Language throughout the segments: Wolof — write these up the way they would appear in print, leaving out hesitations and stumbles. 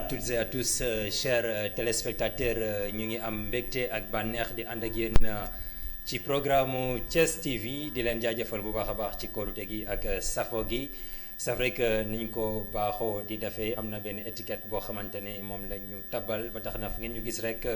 toutes et à tous chers téléspectateurs ñu ngi am mbégte ak bànneex di ànd ak yéen ci programme Thiès TV di leen jaajëfal bu baax a baax ci kóolute gi ak safo gi c'est vrai que niñ ko baaxoo di defee am na benn étiquette boo xamante ne moom la ñu tabal ba tax na fu ngeen ñu gis rek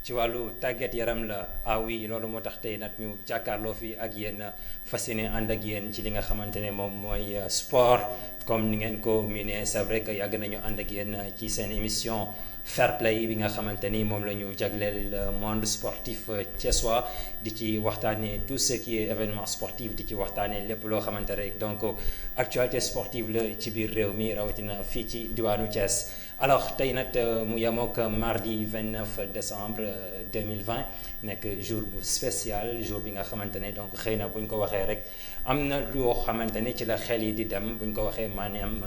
ci wàllu tàggat yaram la ah oui loolu moo tax tey nag ñu jàkkaarloo fi ak yéen fas yéene ànd ak yéen ci li nga xamante ne moom mooy sport comme ni ngeen ko miinee c'est vrai que yàgg nañu ànd ak yéen ci seen émission fair play bi nga xamante ni moom la ñu jagleel monde sportif thiessois di ci waxtaanee tout ce qui est événement sportif di ci waxtaanee lépp loo xamante rek donc actualité sportive la ci biir réew mi rawatina fii ci diwaanu Thiès. alors tey nag mu yemook mardi 29 décembre 2020 nekk jour bu spécial jour bi nga xamante ne donc xëy na bu ñu ko waxee rek am na loo xamante ne ci la xel yi di dem bu ñu ko waxee maanaam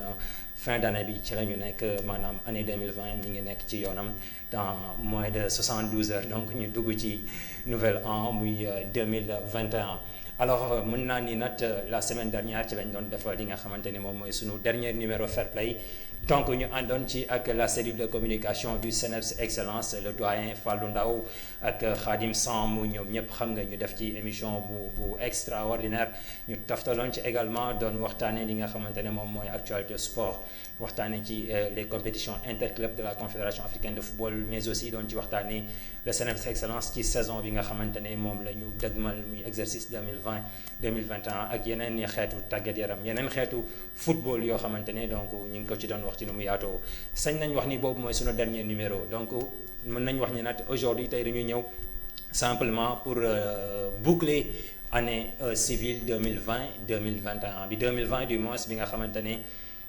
fin d'année bi ci la ñu nekk maanaam année 2020 mi ngi nekk ci yoonam dans moins de 72 heures donc ñu dugg ci nouvel an muy 2021. alors mën naa ni nag la semaine dernière ci lañ doon def li nga xamante ni moom mooy sunu dernier numéro fair play donc ñu àndoon ci ak la cellule de communication du CNEPS Excellence le doyen Fallou Ndaw ak Khadim Samb ñoom ñëpp xam nga ñu def ci émission bu extraordinaire ñu taftaloon ci également doon waxtaanee li nga xamante ne moom mooy actualité sport waxtaanee ci les compétitions interclubs de la Confédération africaine de football mais aussi doon ci waxtaanee le CNEPS Excellence ci saison bi nga xamante ne moom la ñu dëgmal muy exercice 2020 2021 ak yeneen xeetu tàggat yaram yeneen xeetu football yoo xamante ne donc ñu ngi ko ci doon wax ci nu mu yaatoo sañ nañ wax ni boobu mooy sunu dernier numéro donc mën nañ wax ni nag aujourd'hui tey dañuy ñëw simplement pour boucler année civile 2020 2021 bi 2020 du moins bi nga xamante ne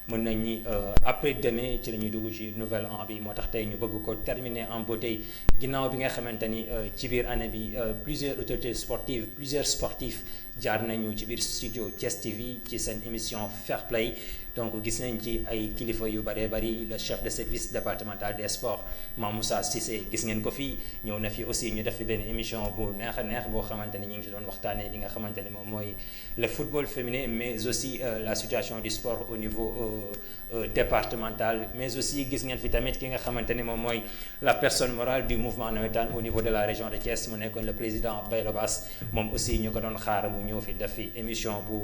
mën nañ ni après demain ci la ñuy dugg ci nouvel an bi moo tax tey ñu bëgg ko terminer en beauté ginnaaw bi nga xamante ni ci biir année bi plusieurs autorités sportives plusieurs sportifs jaar nañu ci biir studio Thiès TV ci seen émission Fair Play donc gis nañ ci ay kilifa yu bëree bëri le chef de service départemental des sports Mamoussa Cissé gis ngeen ko fii ñëw na fi aussi ñu def fi benn émission bu neex a neex boo xamante ni ñu ngi ci doon waxtaanee li nga xamante ne moom mooy le football féminin mais aussi la situation du sport au niveau départemental mais aussi gis ngeen fi tamit ki nga xamante ni moom mooy la personne morale du mouvement navétane au niveau de la région de Thiès mu nekkoon le président Baylo Bass moom aussi ñu ko doon xaar mu ñëw fi def fi émission bu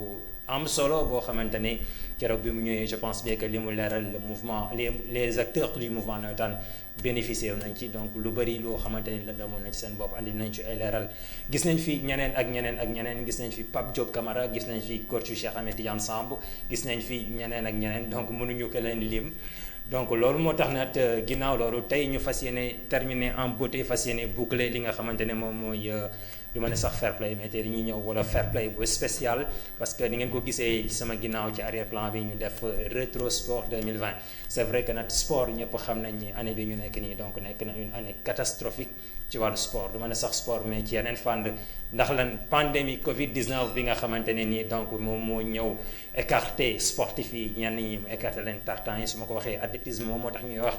am solo boo xamante ne keroog bi mu ñëwee je pense bien que li mu leeral le mouvement les acteurs du mouvement navétane bénéficié nañ ci donc lu bëri loo xamante ni lëndëmoon nañ ci seen bopp andi nañ ci ay leeral gis nañ fi ñeneen ak ñeneen ak ñeneen gis nañ fi Pape Diop Camara gis nañ fi coach Cheikh Ahmed Tidiane Samb gis nañ fi ñeneen ak ñeneen donc mënuñu ko leen lim donc loolu moo tax nag ginnaaw loolu tey ñu fas yéene terminer en beauté fas yéene boucler li nga xamante ne moom mooy du ma ne sax fair play mais tey dañuy ñëw wala fair play bu spécial parce que ni ngeen ko gisee sama ginnaaw ci arrière plan bi ñu def rétro sport 2020 c'est vrai que nag sport ñëpp xam nañ ni année bi ñu nekk nii donc nekk na une année catastrophique ci wàllu sport du ma ne sax sport mais ci yeneen fànn ndax lan pandémie Covid 19 bi nga xamante ne nii donc moom moo ñëw écarté sportif yi ñenn ñi mu écarté leen tartan yi su ma ko waxee athlétisme moom moo tax ñuy wax.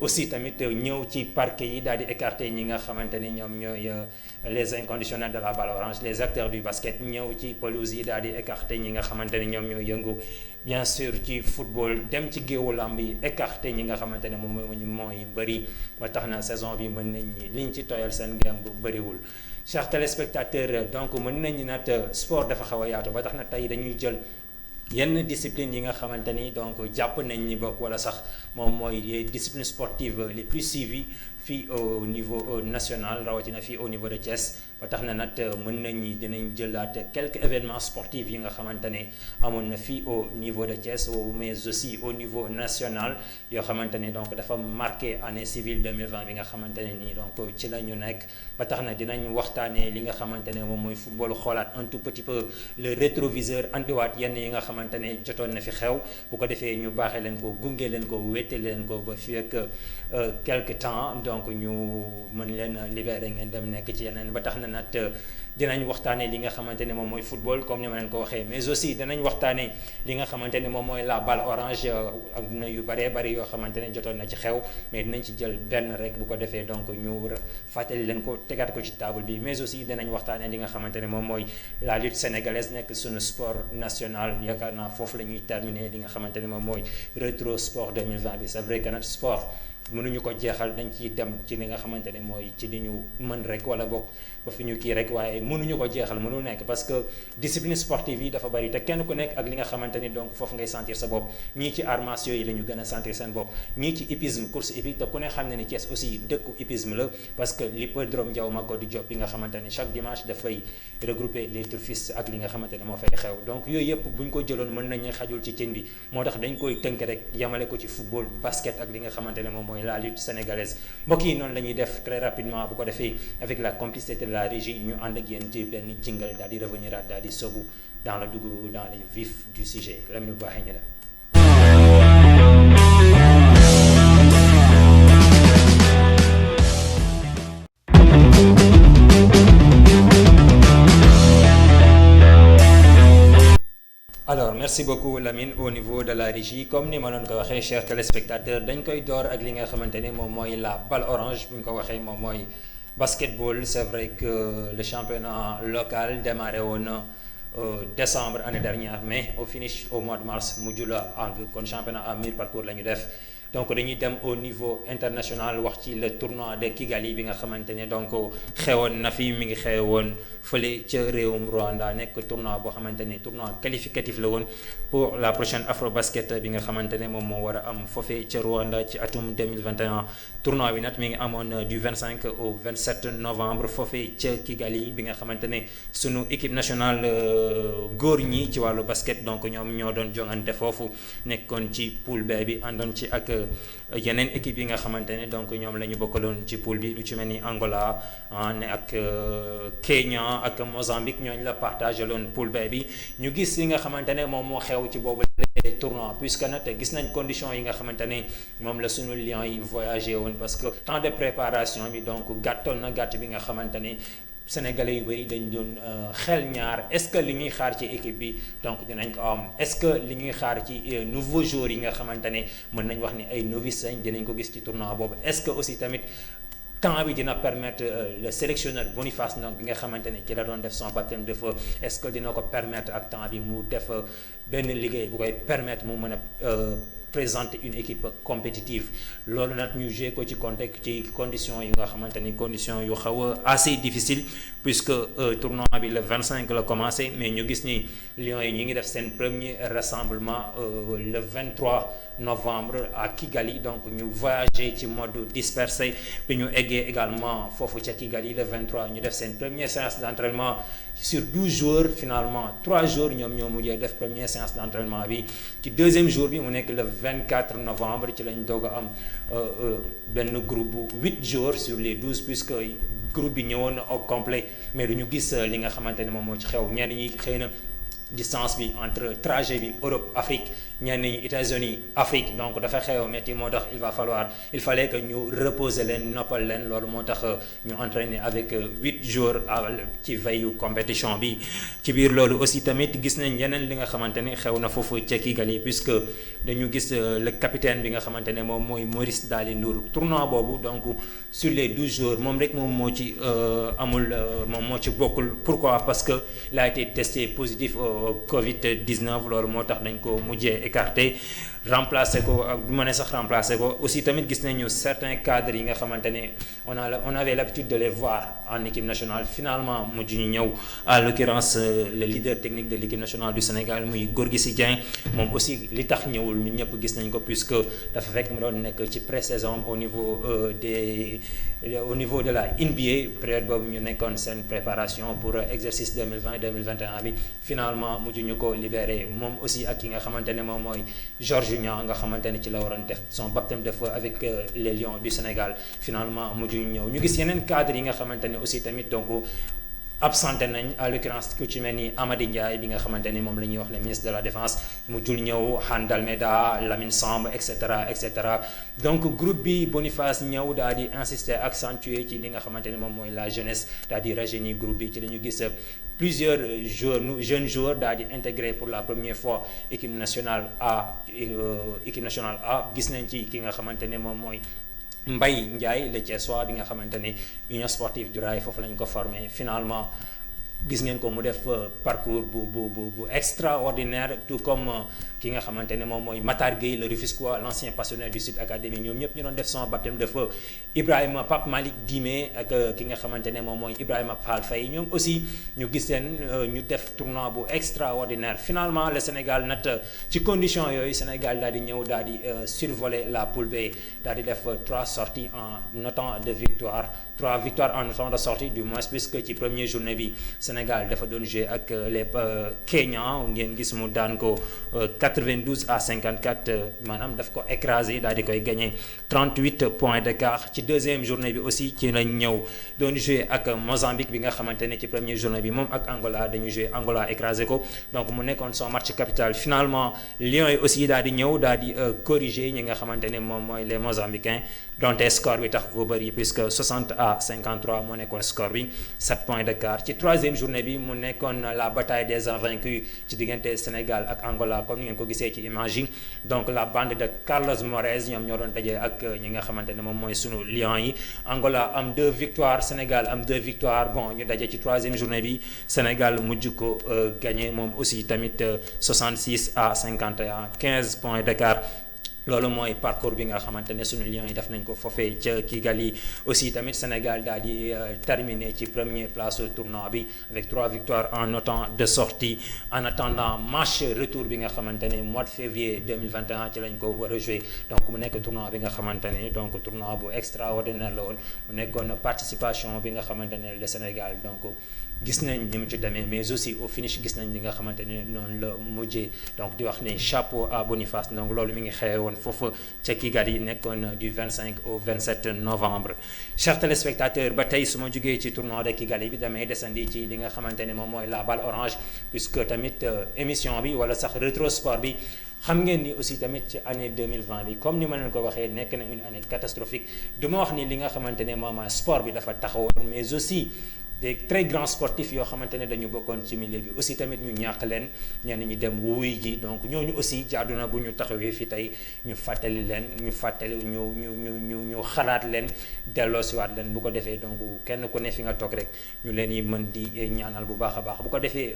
aussi tamit ñëw ci parquet yi daal di écarter ñi nga xamante ni ñoom ñooy les inconditionnels de la balle orange les acteurs du basket ñëw ci pelouse yi daal di écarter ñi nga xamante ni ñoom ñooy yëngu bien sûr ci football dem ci géewu lamb yi écarter ñi nga xamante ne moom mooy bëri ba tax na saison bi mën nañ ñi liñ ci tooyal seen ngëm bu bëriwul. chers téléspectateurs donc mën nañu nag sport dafa xaw a yaatu ba tax na tey dañuy jël. yenn discipline yi nga xamante ni donc jàpp nañ ni bokk wala sax moom mooy les disciplines sportives les plus suivies fii au niveau national rawatina fii au niveau de Thiès ba tax na nag mën nañ dinañ jëlaat quelques événements sportifs yi nga xamante ne amoon na fii au niveau de Thiès mais aussi au niveau national yoo xamante ne donc dafa marqué année civile 2020 bi nga xamante ne nii donc ci la ñu nekk ba tax na dinañ waxtaanee li nga xamante ne moom mooy football xoolaat un tout petit peu le rétroviseur andiwaat yenn yi nga xamante ne jotoon na fi xew bu ko defee ñu baaxee leen ko gunge leen ko wétte leen ko ba fii ak quelque temps donc ñu mën leen libérer ngeen dem nekk ci yeneen ba tax na nag dinañ waxtaanee li nga xamante ne moom mooy football comme ni ma leen ko waxee mais aussi dinañ waxtaanee li nga xamante ne moom mooy la balle orange ak na yu bëree bëri yoo xamante ne jotoon na ci xew mais dinañ ci jël benn rek bu ko defee donc ñu fàttali leen ko tegaat ko ci table bi mais aussi dinañ waxtaanee li nga xamante ne moom mooy la lutte sénégalaise nekk suñu sport national yaakaar naa foofu la ñuy terminer li nga xamante ne moom mooy rétro sport 2020 bi c'est vrai que nag sport mënuñu ko jeexal dañ ciy dem ci li nga xamante ne mooy ci li ñu mën rek wala bokk ba fi ñu kii rek waaye mënuñu ko jeexal mënul nekk parce que discipline sportive yi dafa bari te kenn ku nekk ak li nga xamante ni donc foofu ngay sentir sa bopp ñii ci arts martiaux yi la ñu gën a sentir seen bopp ñii ci hippisme course hippique te ku ne xam ne ni Thiès aussi dëkku hippisme la parce que l'hippodrome Ndiaw Macodou Diop bi nga xamante ne chaque dimanche dafay regrouper les turfistes ak li nga xamante ne moo fay xew donc yooyu yëpp bu ñu ko jëloon mën nañu xajul ci cin bi moo tax dañ koy tënk rek yamale ko ci football basket ak li nga xamante ne moom mooy la lutte sénégalaise mbokk yi noonu la ñuy def très rapidement bu ko defee avec la complicité de la régie ñu ànd ak yéen ci benn jingle daal di revenir daal di sobu dans le vif du sujet Lamine bu baaxee ñu dem. Alors merci beaucoup Lamine au niveau de la régie comme ni ma doon ko waxee chers téléspectateurs dañ koy door ak li nga xamante ne moom mooy la balle orange bu ñu ko waxee moom mooy basketball. C'est vrai que le championnat local démarré woon décembre année dernière mais au finish au mois de mars mujj la àgg kon championnat à mi-parcours la ñu def. Donc dañuy dem au niveau international wax ci le tournoi de Kigali bi nga xamante ne donc xewoon na fi mi ngi xewoon fële ca réewum Rwanda nekk tournoi boo xamante ne tournoi qualificatif la woon pour la prochaine Afrobasket bi nga xamante ne moom moo war a am foofee ca Rwanda ci atum 2021 tournoi bi nag mi ngi amoon du 25 au 27 novembre foofee ca Kigali bi nga xamante ne sunu équipe nationale góor ñi ci wàllu basket donc ñoom ñoo doon jongante foofu nekkoon ci poule B bi àndoon ci ak yeneen équipe yi nga xamante ne donc ñoom la ñu bokkaloon ci poule bi lu ci mel ni Angola ne ak Kenya ak Mozambique ñooñu la partagé loon poule B bi ñu gis li nga xamante ne moom moo xew ci boobu tournoi puisque nag gis nañ conditions yi nga xamante ne moom la sunu lions yi voyagé woon parce que temps de préparation bi donc gàttoon na gàtt bi nga xamante ne Sénégalais yu bëri dañ doon xel ñaar est-ce que li ñuy xaar ci équipe bi donc dinañ ko am est-ce que li ñuy xaar ci nouveaux joueurs yi nga xamante ne mën nañ wax ni ay novices lañ dinañ ko gis ci tournoi boobu est-ce que aussi tamit temps bi dina permettre le sélectionneur Boniface Ndong bi nga xamante ne ci la doon def son baptême de feu est-ce que dina ko permettre ak temps bi mu def benn liggéey bu koy permettre mu mën a présenter une équipe compétitive loolu nag ñu joué ko ci contexte ci conditions yu nga xamante ni conditions yu xaw a assez difficile puisque tournoi bi le 25 la commencé mais ñu gis ni Lions yi ñu ngi def seen premier rassemblement le 23 novembre à Kigali donc ñu voyagé ci mode dispersé bi ñu eggee également foofu ca Kigali le 23 ñu def seen première séance d'entraînement sur 12 jours finalement 3 jours ñoom ñoo mujjee def première séance d'entraînement bi ci deuxième jour bi mu nekk le 24 novembre ci lañ doog a am benn groupe bu 8 jours sur les 12 puisque groupe bi ñëwoon au complet mais duñu gis li nga xamante ne moom moo ci xew ñenn ñi xëy na distance bi entre trajet bi Europe Afrique ñenn ñi États-Unis Afrique donc dafa xew metti moo tax il fallait que ñu reposer leen noppal leen loolu moo tax ñu entraîner avec 8 jours ci veille compétition bi ci biir loolu aussi tamit gis nañ yeneen li nga xamante ne xew na foofu ca Kigali puisque dañu gis le capitaine bi nga xamante ne moom mooy Maurice Daly Ndour tournoi boobu donc sur les 12 jours moom rek moom moo ci amul moom moo ci bokkul pourquoi parce que il a été testé positif Covid-19 loolu moo tax dañ ko mujjee écarté remplacé ko du ma ne sax remplacé ko aussi tamit gis nañu certains cadres yi nga xamante ne on avait l'habitude de les voir en équipe nationale finalement mujj ñu ñëw à l'occurrence le leader technique de l'équipe nationale du Sénégal muy Gorgui Sy Dieng moom aussi li tax ñëwul ñun ñëpp gis nañ ko puisque dafa fekk mu doon nekk ci pré-saison au niveau de la NBA période boobu ñu nekkoon seen préparation pour exercice 2020-2021 bi finalement mujj ñu ko libéré moom aussi ak ki nga xamante ne moom mooy Georges Niang nga xamante ne ci la waroon def son baptême de feu avec les Lions du Sénégal finalement mujj ñu ñëw ñu gis yeneen cadres yi nga xamante ne aussi tamit donc absenté nañ à l'occurrence ku ci mel ni Amady Ndiaye bi nga xamante ni moom la ñuy wax le ministre de la défense mu jul ñëw Han Dalméda Lamine Samb et cetera donc groupe bi Boniface ñëw daal di insister accentuer ci li nga xamante ni moom mooy la jeunesse daal di rajeunir groupe bi ci la ñu gis plusieurs jeunes joueurs daal di intégré pour la première fois équipe nationale A gis nañ ci ki nga xamante ne moom mooy Mbaye Ndiaye le Thiessois bi nga xamante ne Union sportive du Rail foofu lañ ko formé finalement gis ngeen ko mu def parcours bu extraordinaire tout comme ki nga xamante ne moom mooy Matar Gueye le Rufisquois l'ancien pensionnaire du Sud Académie ñoom ñëpp ñu doon def son baptême de feu Ibrahima Pape Malick Dimé ak ki nga xamante ne moom mooy Ibrahima Fall Faye ñoom aussi ñu gis leen ñu def tournoi bu extraordinaire finalement le Sénégal nag ci condition yooyu Sénégal daal di ñëw daal di survoler la poule B daal di def 3 sorties en autant de victoires 3 victoires en autant de sorties du moins puisque ci première journée bi Sénégal dafa doon jouer ak les Kenyans ngeen gis mu daan ko 92 à 54 maanaam daf ko écrasé daal di koy gagné 38 points d'écart ci deuxième journée bi aussi ci lañ ñëw doon jouer ak Mozambique bi nga xamante ne ci première journée bi moom ak Angola dañu jouer Angola écrasé ko donc mu nekkoon son match capital finalement Lions yi aussi daal di ñëw daal di corriger ñi nga xamante ne moom mooy les Mozambicains donte score bi tax ko bëri puisque 60 à 53 moo nekkoon score bi 7 points d'écart ci troisième journée bi mu nekkoon la bataille des invaincus ci diggante Sénégal ak Angola comme ni ngeen ko gisee ci image yi donc la bande de Carlos Moraes ñoom ñoo doon dajee ak ñi nga xamante ne moom mooy sunu Lions yi Angola am 2 victoires Sénégal am 2 victoires bon ñu daje ci troisième journée bi Sénégal mujj ko gagné moom aussi tamit 66 à 51 15 points d'écart loolu mooy parcours bi nga xamante ne sunu Lions yi def nañ ko foofee ca Kigali aussi tamit Sénégal daal di terminé ci première place au tournoi bi avec 3 victoires en autant de sorties en attendant match retour bi nga xamante ne mois de février 2021 ci lañ ko war a jouer donc mu nekk tournoi bi nga xamante ne donc tournoi bu extraordinaire la woon mu nekkoon participation bi nga xamante ne le Sénégal donc gis nañ ni mu ci demee mais aussi au finish gis nañ li nga xamante ne noonu la mujjee donc di wax ne chapeau à Boniface donc loolu mi ngi xewe woon foofu ca Kigali nekkoon du 25 au 27 novembre chers téléspectateurs ba tey su ma jógee ci tournoi de Kigali bi damay desandi ci li nga xamante ne moom mooy la balle orange puisque tamit émission bi wala sax rétro sport bi xam ngeen ni aussi tamit ci année 2020 bi comme ni ma leen ko waxee nekk na une année catastrophique du ma wax ni li nga xamante ne moom sport bi dafa taxawoon mais aussi des très grands sportifs yoo xamante ne dañu bokkoon ci milieu bi aussi tamit ñu ñàkk leen ñenn ñi dem wuy ji donc ñooñu aussi jaadu na bu ñu taxawee fi tey ñu fàttali leen ñu xalaat leen delloosiwaat leen bu ko defee donc kenn ku ne fi nga toog rek ñu leen yi mën di ñaanal bu baax a baax bu ko defee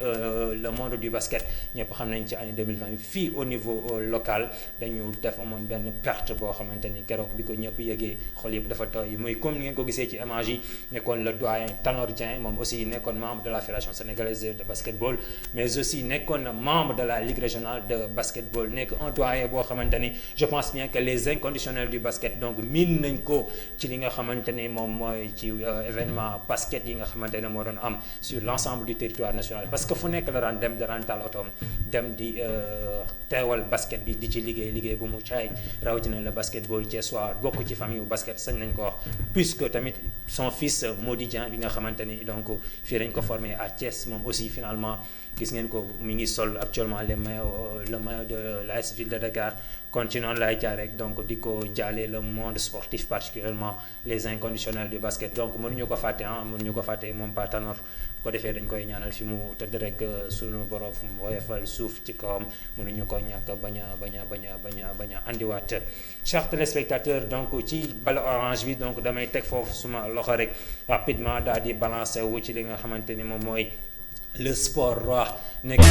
le monde du basket ñëpp xam nañ ci année 2020 bi fii au niveau local dañu def amoon benn perte boo xamante ni keroog bi ko ñëpp yëgee xol yëpp dafa tooy muy comme ni ngeen ko gisee ci image yi nekkoon le doyen Tanor Dieng moom aussi nekkoon membre de la fédération sénégalaise de basketball mais aussi nekkoon membre de la ligue régionale de basketball nekk un doyen boo xamante ni je pense bien que les inconditionnels du basket donc miin nañ ko ci li nga xamante ni moom mooy ci événement basket yi nga xamante ne moo doon am sur l'ensemble du territoire national parce que fu nekk la daan dem daan taal otoom dem di teewal basket bi di ci liggéey bu mu caay rawatina le basketball thiessois bokk ci famille bu basket sañ nañ ko wax puisque tamit son fils Mody Dieng bi nga xamante ni donc fii dañ ko formé à Thiès moom aussi finalement gis ngeen ko mi ngi sol actuellement le maillot de l'AS Ville de Dakar kon ci noonu lay jaar rek donc di ko jaale le monde sportif particulièrement les inconditionnels du basket donc mënuñu ko fàtte moom Pa Tanor bu ko defee dañ koy ñaanal fi mu tëdd rek sunu borom woyofal suuf ci kawam mënuñu ko ñàkk bañ a andiwaat chers téléspectateurs donc ci balle orange bi donc damay teg foofu suma loxo rek rapidement daal di balancer wu ci li nga xamante ni moom mooy le sport roi nekk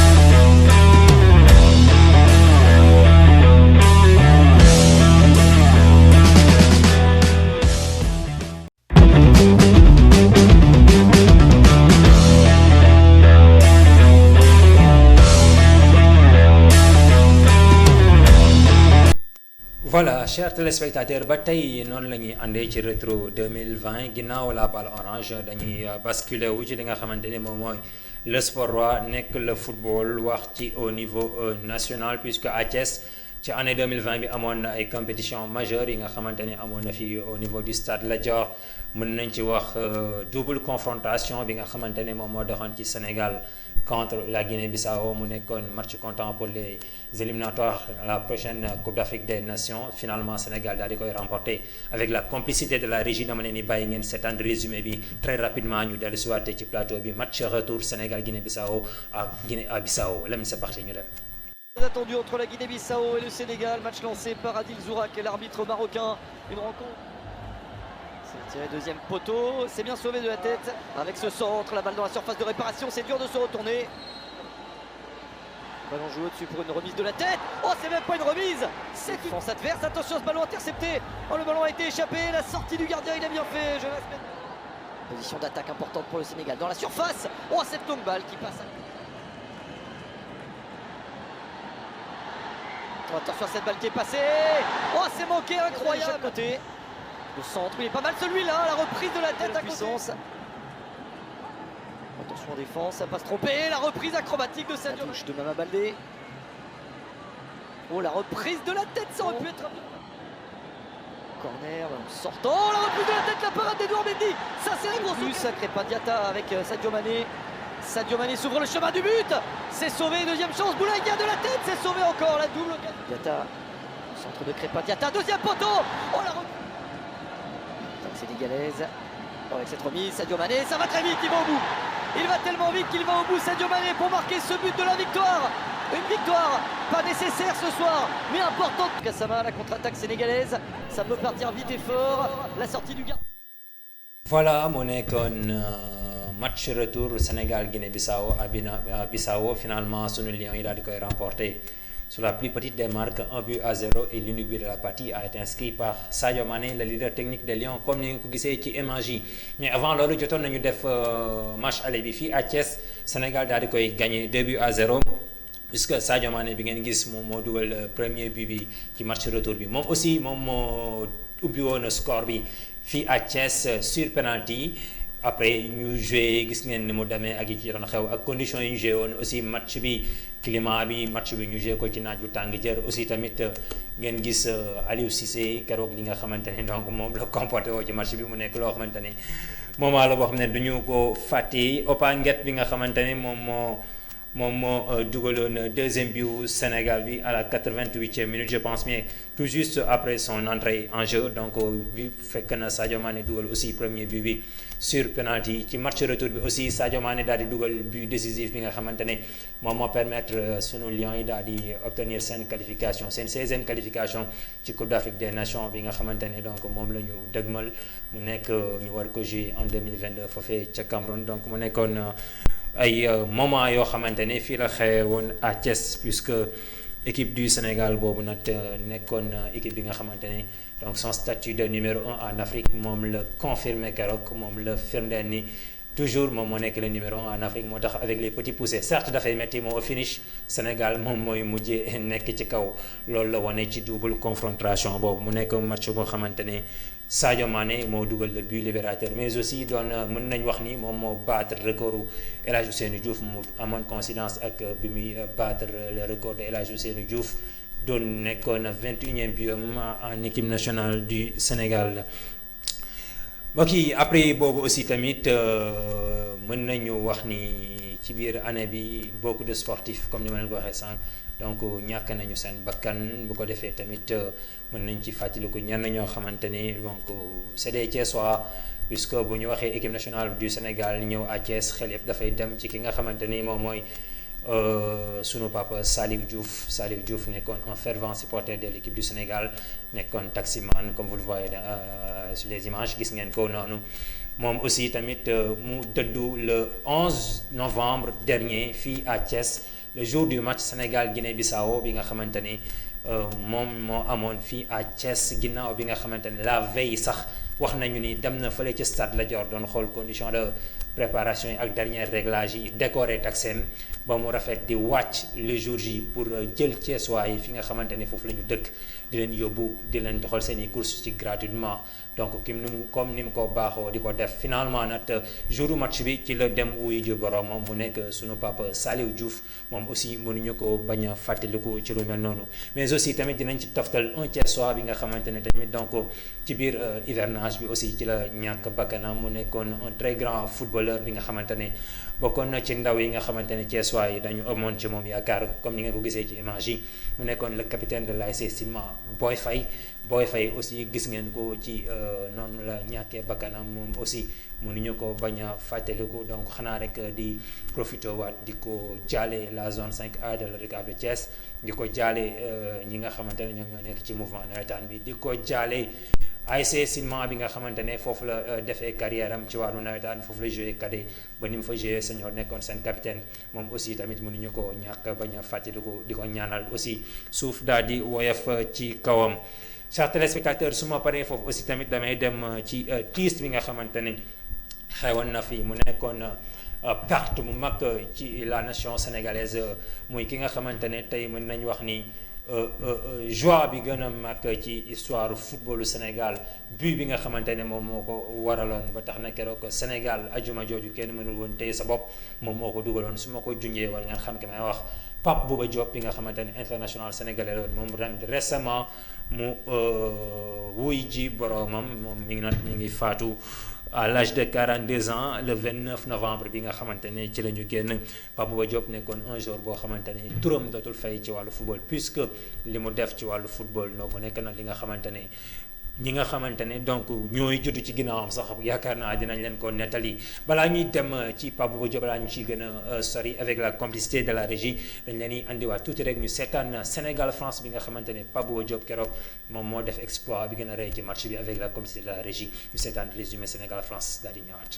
voilà chers téléspectateurs ba tey noonu la ñuy àndee ci rétro 2020 ginnaaw la balle orange dañuy basculer wu ci li nga xamante ni moom mooy le sport roi nekk le football wax ci au niveau national puisque à Thiès ci année 2020 bi amoon na ay compétitions majeures yi nga xamante ni amoon na fi au niveau du stade Lat Dior mën nañ ci wax double confrontation bi nga xamante ne moom moo doxoon ci Sénégal contre la Guinée-Bissau mu nekkoon match comptant pour les éliminatoires à la prochaine Coupe d'Afrique des Nations finalement Sénégal daal di koy remporter avec la complicité de la régie dama leen di bàyyi ngeen seetaan résumé bi très rapidement ñu dellu si waatee ci plateau bi match retour Sénégal Guinée-Bissau à Bissau Lamine c'est parti ñu dem. Attendu entre la Guinée-Bissau et le Sénégal, match lancé par Adil Zourak et l'arbitre marocain. Une rencontre. C'est tiré deuxième poteau, c'est bien sauvé de la tête avec ce centre, la balle dans la surface de réparation, c'est dur de se retourner. Ballon joué au-dessus pour une remise de la tête. Oh, c'est même pas une remise, c'est une défense adverse. Attention, ce ballon intercepté. Oh, le ballon a été échappé, la sortie du gardien, il a bien fait. Position d'attaque importante pour le Sénégal dans la surface. Oh, cette longue balle qui passe à... Oh, attention à cette balle qui est passée. Oh, c'est manqué, incroyable. Côté. Le centre, il est pas mal celui-là. La reprise de la tête à puissance. Attention en défense, ça passe trompé. La reprise acrobatique de Sadio. La touche de Mama Baldé. Oh, la reprise de la tête, ça aurait pu être... Corner, sortant. Oh, la reprise de la tête, la parade d'Edouard Mendy. Ça, c'est la grosse... Sacré Padiata avec Sadio Mané. Sadio Mané s'ouvre le chemin du but. C'est sauvé, deuxième chance. Boulaïdia de la tête, c'est sauvé encore. La double. Diata, centre de Crépin Diata, deuxième poteau. Oh, la reprise. Sénégalaise. Oh, avec cette remise, Sadio Mané, ça va très vite, il va au bout. Il va tellement vite qu'il va au bout, Sadio Mané, pour marquer ce but de la victoire. Une victoire pas nécessaire ce soir, mais importante. Gassama, la contre-attaque sénégalaise, ça peut partir vite et fort. La sortie du gardien. Voilà mu nekkoon match retour Sénégal Guinée-Bissau à Bissau. Finalement sunu Lions yi daal di koy remporter sur la plus petite des marques, 1-0, et l'unique but de la partie a été inscrit par Sadio Mané, le leader technique des Lions, comme ni nga ko gisee ci image yi. Mais avant loolu jotoon nañu def match aller bi fii à Thiès. Sénégal daal di koy gagné 2-0, puisque Sadio Mané bi ngeen gis moom moo dugal premier but bi ci match retour bi. Moom aussi moom moo ubbi woon score bi fii à Thiès sur penalty. Après ñu joué, gis ngeen ni mu demee ak yi ci doon xew ak conditions yi ñu joué woon aussi match bi, climat bi, match bi ñu joué ko ci naaj bu tàng jër. Aussi tamit ngeen gis Aliou Cissé keroog li nga xamante ne donc moom la comporté woo ci match bi, mu nekk loo xamante ne moment la boo xam ne duñu ko fàtte. Opanguet bi nga xamante ne moom moo dugaloon deuxième but Sénégal bi à la 88e minute, je pense, mais tout juste après son entrée en jeu. Donc bi fekk na Sadio Mané dugal aussi premier but bi sur penalty. Ci match retour bi aussi Sadio Mané daal di dugal but décisif bi nga xamante ne moom moo permettre sunu Lions yi daal di obtenir seen qualification, seen 16e qualification ci Coupe d'Afrique des Nations bi nga xamante ne donc moom la ñu dëgmal. Mu nekk ñu war ko jouer en 2022 foofee ca Cameroun. Donc mu nekkoon ay moment yoo xamante ne fii la xewoon à Thiès, puisque équipe du Sénégal boobu nag nekkoon équipe bi nga xamante ne donc son statut de numéro 1 en Afrique moom la confirmé keroog, moom la firndeel ni toujours moom moo nekk le numéro 1 en Afrique. Moo tax avec les petits poussés, certes dafay metti, moo au finish Sénégal moom mooy mujjee nekk ci kaw. Loolu la wane ci double confrontation boobu. Mu nekk match boo xamante ne Sadio Mané moo dugal le but libérateur, mais aussi doon mën nañ wax ni moom moo battre recordu El Hadj Ousseynou Diouf. mu amoon coïncidence ak bi muy battre le record de El Hadj Ousseynou Diouf, doon nekkoon 21e but en équipe nationale du Sénégal. mbokk yi après boobu aussi tamit mën nañu wax ni ci biir année bi beaucoup de sportifs, comme ni ma leen ko waxee sànq, donc ñàkk nañu seen bakkan. Bu ko defee tamit mën nañ ci fàttaliku ñenn ñoo xamante ni donc c'est des Thiessois, puisque bu ñu waxee équipe nationale du Sénégal ñëw à Thiès xel yëpp dafay dem ci ki nga xamante ni moom mooy sunu papa Saliou Diouf nekkoon un fervent supporter de l'équipe du Sénégal, nekkoon taximan comme vous le voyez sur les images, gis ngeen ko noonu. Moom aussi tamit mu dëddu le 11 novembre dernier fii à Thiès, le jour du match Sénégal Guinée-Bissau bi nga xamante ni moom moo amoon fii à Thiès, ginnaaw bi nga xamante ni la veille sax wax nañu ni dem na fële ci stade Lat Dior doon xool condition de préparation yi ak dernier réglage yi, décoré taxem ba mu rafet, di wàcc le jour J pour jël Thiessois yi fi nga xamante ni foofu la ñu dëkk, di leen yóbbu, di leen doxal seen i courses ci gratuitement. Donc comme ni mu ko baaxoo di ko def. Finalement nag jouru match bi ci la dem wuyu ji boromam, mu nekk sunu papa Saliou Diouf. Moom aussi mënuñu ko bañ a fàttaliku ci lu mel noonu. Mais aussi tamit dinañ ci toftal un Thiessois bi nga xamante ne tamit donc ci biir hivernage bi aussi ci la ñàkk bakkanam. Mu nekkoon un très grand footballeur bi nga xamante ne bokkoon na ci ndaw yi nga xamante ne Thiessois yi dañu amoon ci moom yaakaar, comme ni nga ko gisee ci image yi. Mu nekkoon le capitaine de l'ASC Silema Boy Faye aussi gis ngeen ko ci noonu la ñàkkee bakkanam. Moom aussi mënuñu ko bañ a fàttaliku. Donc xanaa rek di profité waat di ko jaale la zone 5A de l'ODCAV de Thiès, di ko jaale ñi nga xamante ne ñoom ñoo nekk ci mouvement nawetaan bi, di ko jaale ASC Silema bi nga xamante ne foofu la defee carrière am ci wàllu nawetaan foofu la joué cadet ba ni mu fa joué senior nekkoon seen capitaine moom aussi tamit mënuñu ko ñàkk bañ a fàttaliku di ko ñaanal aussi suuf daal di woyof ci kawam. chers téléspectateurs su ma paree foofu aussi tamit damay dem ci tiis bi nga xamante ne xewoon na fi mu nekkoon perte mu mag ci la nation sénégalaise muy ki nga xamante ne tey mën nañ wax ni joie bi gën a mag ci histoire footballu Sénégal but bi nga xamante ne moom moo ko waraloon ba tax na keroog Sénégal ajuma jooju kenn mënul woon tey sa bopp moom moo ko dugaloon su ma ko junjee war ngeen xam ki may wax Pape Bouba Diop bi nga xamante ne international sénégalais la woon moom tamit récemment mu wuy ji boroomam moom mi ngi faatu à l'âge de 42 ans le 29 novembre bi nga xamante ne ci la ñu génn. Pape Bouba Diop nekkoon un jour boo xamante ne turam dootul fay ci wàllu football puisque li mu def ci wàllu football noo ko nekk na li nga xamante ne ñi nga xamante ne donc ñooy judd ci ginnaawam sax yaakaar naa dinañ leen ko nettali balaa ñuy dem ci Pape Bouba Diop balaa ñu ciy gën a sori avec la complicité de la régie dañ leen di andiwaat tuuti rek ñu seetaan Sénégal France bi nga xamante ne Pape Bouba Diop keroog moom moo def exploit bi gën a rëy ci match bi avec la complicité de la régie ñu seetaan résumé Sénégal France daal di ñëwaat.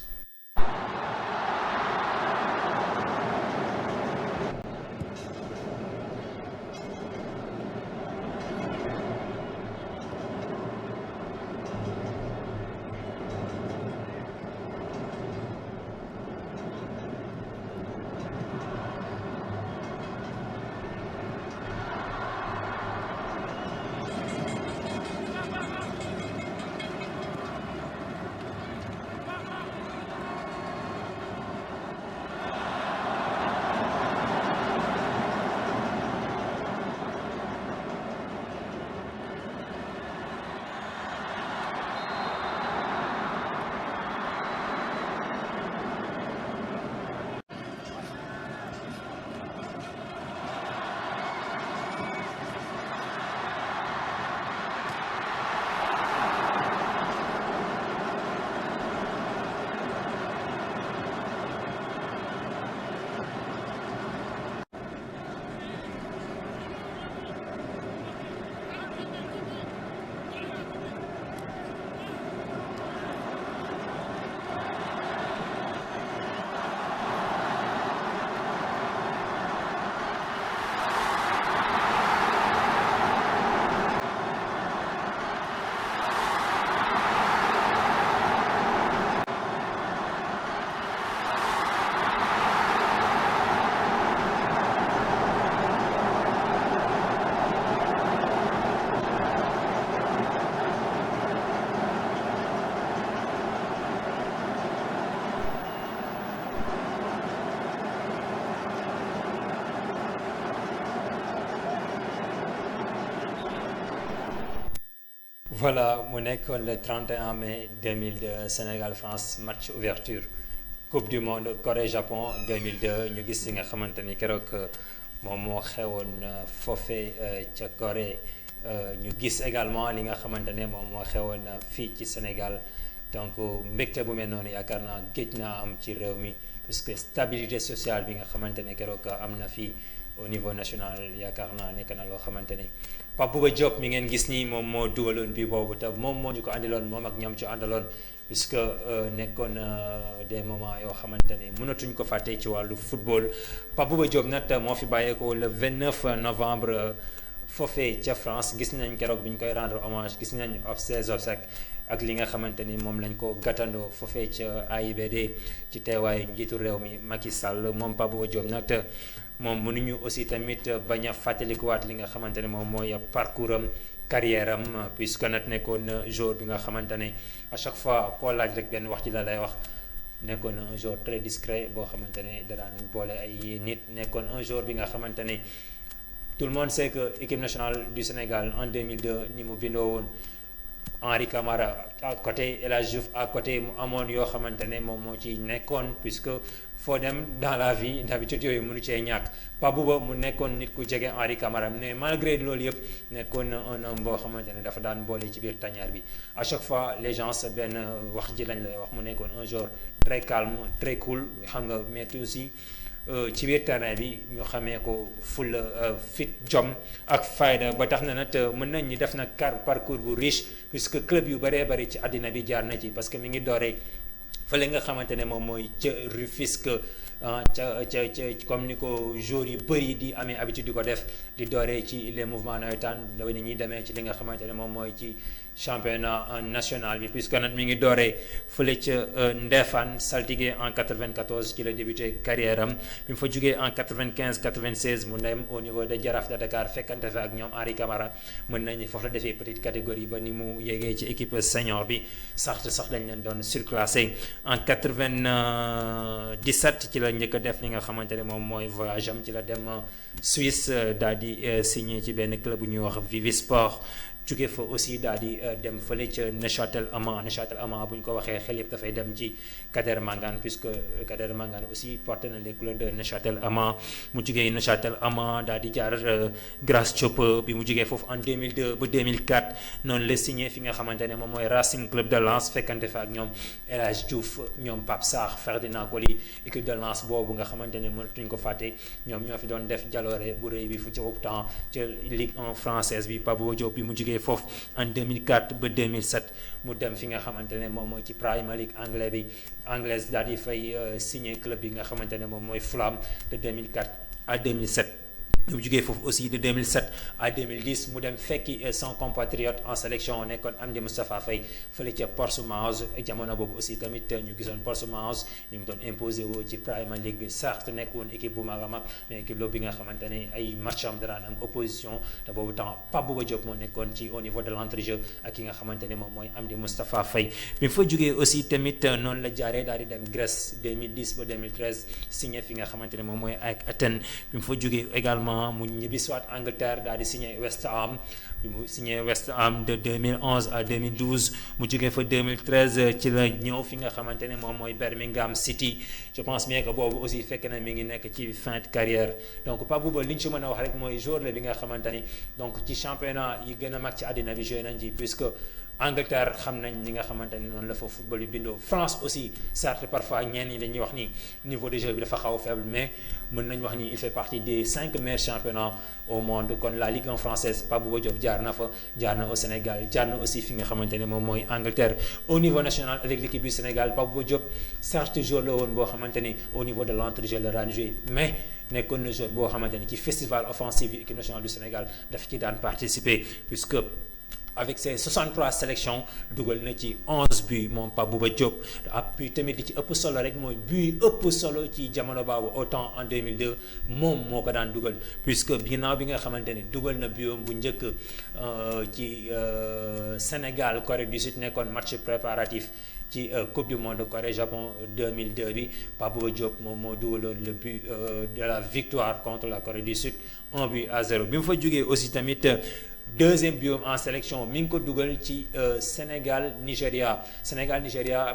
Voilà mu nekkoon le 31 mai 2002 Sénégal France match ouverture Coupe du monde Corée Japon 2002 ñu gis li nga xamante ni keroog moom moo xewoon foofee ca Corée ñu gis également li nga xamante ne moom moo xewoon fii ci Sénégal donc mbégte bu mel noonu yaakaar naa géej naa am ci réew mi parce que stabilité sociale bi nga xamante ne keroog am na fii au niveau national yaakaar naa nekk na loo xamante ni Pape Bouba Diop mi ngeen gis nii moom moo dugaloon bi boobu te moom moo ñu ko andiloon moom ak ñoom ci àndaloon puisque nekkoon des moments yoo xamante ni mënatuñ ko fàtte ci wàllu football Pape Bouba Diop nag moo fi bàyyeekoo le 29 novembre foofee ca France gis nañ keroog bi ñu koy rendre hommage gis nañ ses obsèques ak li nga xamante ni moom lañ ko gàttandoo foofee ca AIBD ci teewaayu njiitu réew mi Macky Sall moom Pape Bouba Diop nag moom mënuñu aussi tamit bañ a fàttalikuwaat li nga xamante ne moom mooy parcours am carrière am puisque nag nekkoon joueur bi nga xamante ne à chaque fois koo laaj rek benn wax ci la lay wax nekkoon un joueur très discret boo xamante ne da daan boole ay nit nekkoon un joueur bi nga xamante ne tout le monde sait que équipe nationale du Sénégal en 2002 ni mu bindoo woon Henri Camara à côté El Hadji Diouf à côté mu amoon yoo xamante ne moom moo ci nekkoon puisque foo dem dans la vie d'habitude yooyu mënu cee ñàkk Pape Bouba mu nekkoon nit ku jege Henri Camara mais malgré loolu yëpp nekkoon na un homme boo xamante ne dafa daan boole ci biir tanière bi à chaque fois les gens benn wax ji lañ lay wax mu nekkoon un joueur très calme très cool xam nga mais aussi ci biir terrain bi ñu xamee ko fulla fit jom ak fayda ba tax na nag mën nañ ñi def nag parcours bu riche puisque club yu bëree bëri ci àddina bi jaar na ci parce que mi ngi dooree fële nga xamante ne moom mooy ca Rufisque ca comme ni ko joueurs yu bëri di amee habitude di ko def di dooree ci les mouvements nawetaan la ni ñuy demee ci li nga xamante ne moom mooy ci championnat national bi puisque nag mi ngi dooree fële ca Ndefane saltigué en 94 ci la débuté carrière am bi mu fa jugee en 95 96 mu dem au niveau de Jaraaf de Dakar fekkante fa ak ñoom Henri Camara mën nañu foofu la defee petite catégorie ba ni mu yéegee ci équipe senior bi sax dañ leen doon surclassé en 97 ci la njëkk a def li nga xamante ne moom mooy voyage am ci la dem Suisse daal di signé ci benn club bu ñuy wax Vivisport jóge fa aussi daal di dem fële ca Neuchâtel Amand bu ñu ko waxee xel yëpp dafay dem ci Kader Mangane puisque Kader Mangane aussi porté na les couleurs de Neuchâtel Amand mu jógee Neuchâtel Amand daal di jaar Grasse Chopper bi mu jógee foofu en 2002 ba 2004 noonu la signé fi nga xamante ne moom mooy Racing Club de Lens fekkante fa ak ñoom El Hadj Diouf ñoom Pape Sarr Ferdinand Coly équipe de Lens boobu nga xamante ne mënatuñ ko fàtte ñoom ñoo fi doon def jaloore bu rëy bi fu ci temps ca Ligue 1 française bi Pape Bouba Diop bi mu jógee foofu en 2004 ba 2007 mu dem fi nga xamante ne moom mooy ci Premier League anglaise daal di fay signé club bi nga xamante ne moom mooy Fulham de 2004 à 2007 mu jugee foofu aussi de 2007 à 2010 mu dem fekki son compatriote en sélection nekkoon Amdi Moustapha Faye fële ca Portsmouth jamono boobu aussi tamit ñu gisoon Portsmouth ñu ngi doon imposé woo ci Premier League bi certes nekk woon équipe bu mag a mag mais équipe boobu bi nga xamante ne ay match am daan am opposition te boobu temps Pape Bouba Diop moo nekkoon ci au niveau de l'entrejeu ak ki nga xamante ne moom mooy Amdi Moustapha Faye bi mu fa jugee aussi tamit noonu la jaaree daal di dem Grèce 2010 ba 2013 signé fi nga xamante ne moom mooy ak Athènes bi mu fa jugee également mu ñibbi soit Angleterre daal di signé West Ham bi mu signé West Ham de 2011 à 2012 mu jógee fa 2013 ci la ñëw fi nga xamante ne moom mooy Birmingham City je pense bien que boobu aussi fekk na mi ngi nekk ci fin de carrière donc Pape Bouba li ñu ci mën a wax rek mooy joueur la bi nga xamante ni donc ci championnat yi gën a mag ci àddina bi joué nañ ci puisque Angleterre xam nañ li nga xamante ni noonu la fa football bi bindoo France aussi certes parfois ñenn ñi dañuy wax ni niveau de jeu bi dafa xaw a faible mais mën nañ wax ni il fait partie des 5 meilleurs championnats au monde kon la Ligue 1 française Pape Bouba Diop jaar na fa jaar na au Sénégal jaar na aussi fi nga xamante ne moom mooy Angleterre au niveau national avec l'équipe du Sénégal Pape Bouba Diop certes joueur la woon boo xamante ni au niveau de l'entrejeu la daan joué mais nekkoon na joueur boo xamante ni ci festival offensif yi équipe nationale du Sénégal daf ci daan participer puisque avec ses 63 sélections dugal na ci 11 buts moom Pape Bouba Diop puis tamit li ci ëpp solo rek mooy but ëpp solo ci jamono baabu autant en 2002 moom moo ko daan dugal puisque ginnaaw bi nga xamante ne dugal na but bu njëkk ci Sénégal Corée du Sud nekkoon match préparatif ci Coupe du Monde Corée Japon 2002 bi Pape Bouba Diop moom moo dugaloon le but de la victoire contre la Corée du Sud 1-0 bi mu fa jógee aussi tamit deuxième biom en sélection mi ngi ko dugal ci Sénégal Nigéria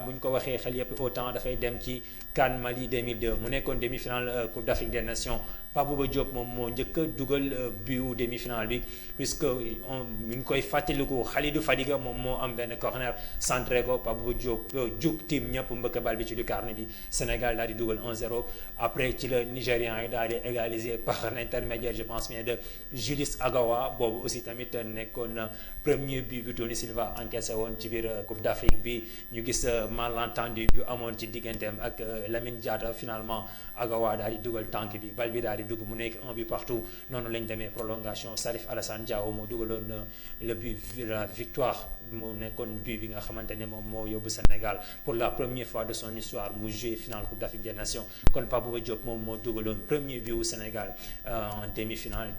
bu ñu ko waxee xel yëpp autant dafay dem ci CAN Mali 2002 mu nekkoon demi-finale Coupe d'Afrique des Nations Pape Bouba Diop moom moo njëkk a dugal but demi-finale bi puisque mi ngi koy fàttaliku Khalidou Fadiga moom moo am benn corner centré ko Pape Bouba Diop jug team ñëpp mbëkk bal bi ci lucarne bi Sénégal daal di dugal 1-0 après ci la Nigérian yi daal di égaliser par l'intermédiaire je pense bien de Julius Agawa boobu aussi tamit nekkoon premier but bi Tony Silva encaissé woon ci biir Coupe d'Afrique bi ñu gis malentendu bi amoon ci digganteem ak Lamine Diatta finalement Agawa daal di dugal tànk bi bal bi daal di dugg mu nekk un but partout noonu lañ demee prolongation Salif Alassane Diao moo dugaloon le but de la victoire mu nekkoon but bi nga xamante ne moom moo yóbbu Sénégal pour la première fois de son histoire mu joué finale Coupe d'Afrique des Nations kon Pape Bouba Diop moom moo dugaloon premier but wu Sénégal en demi-finale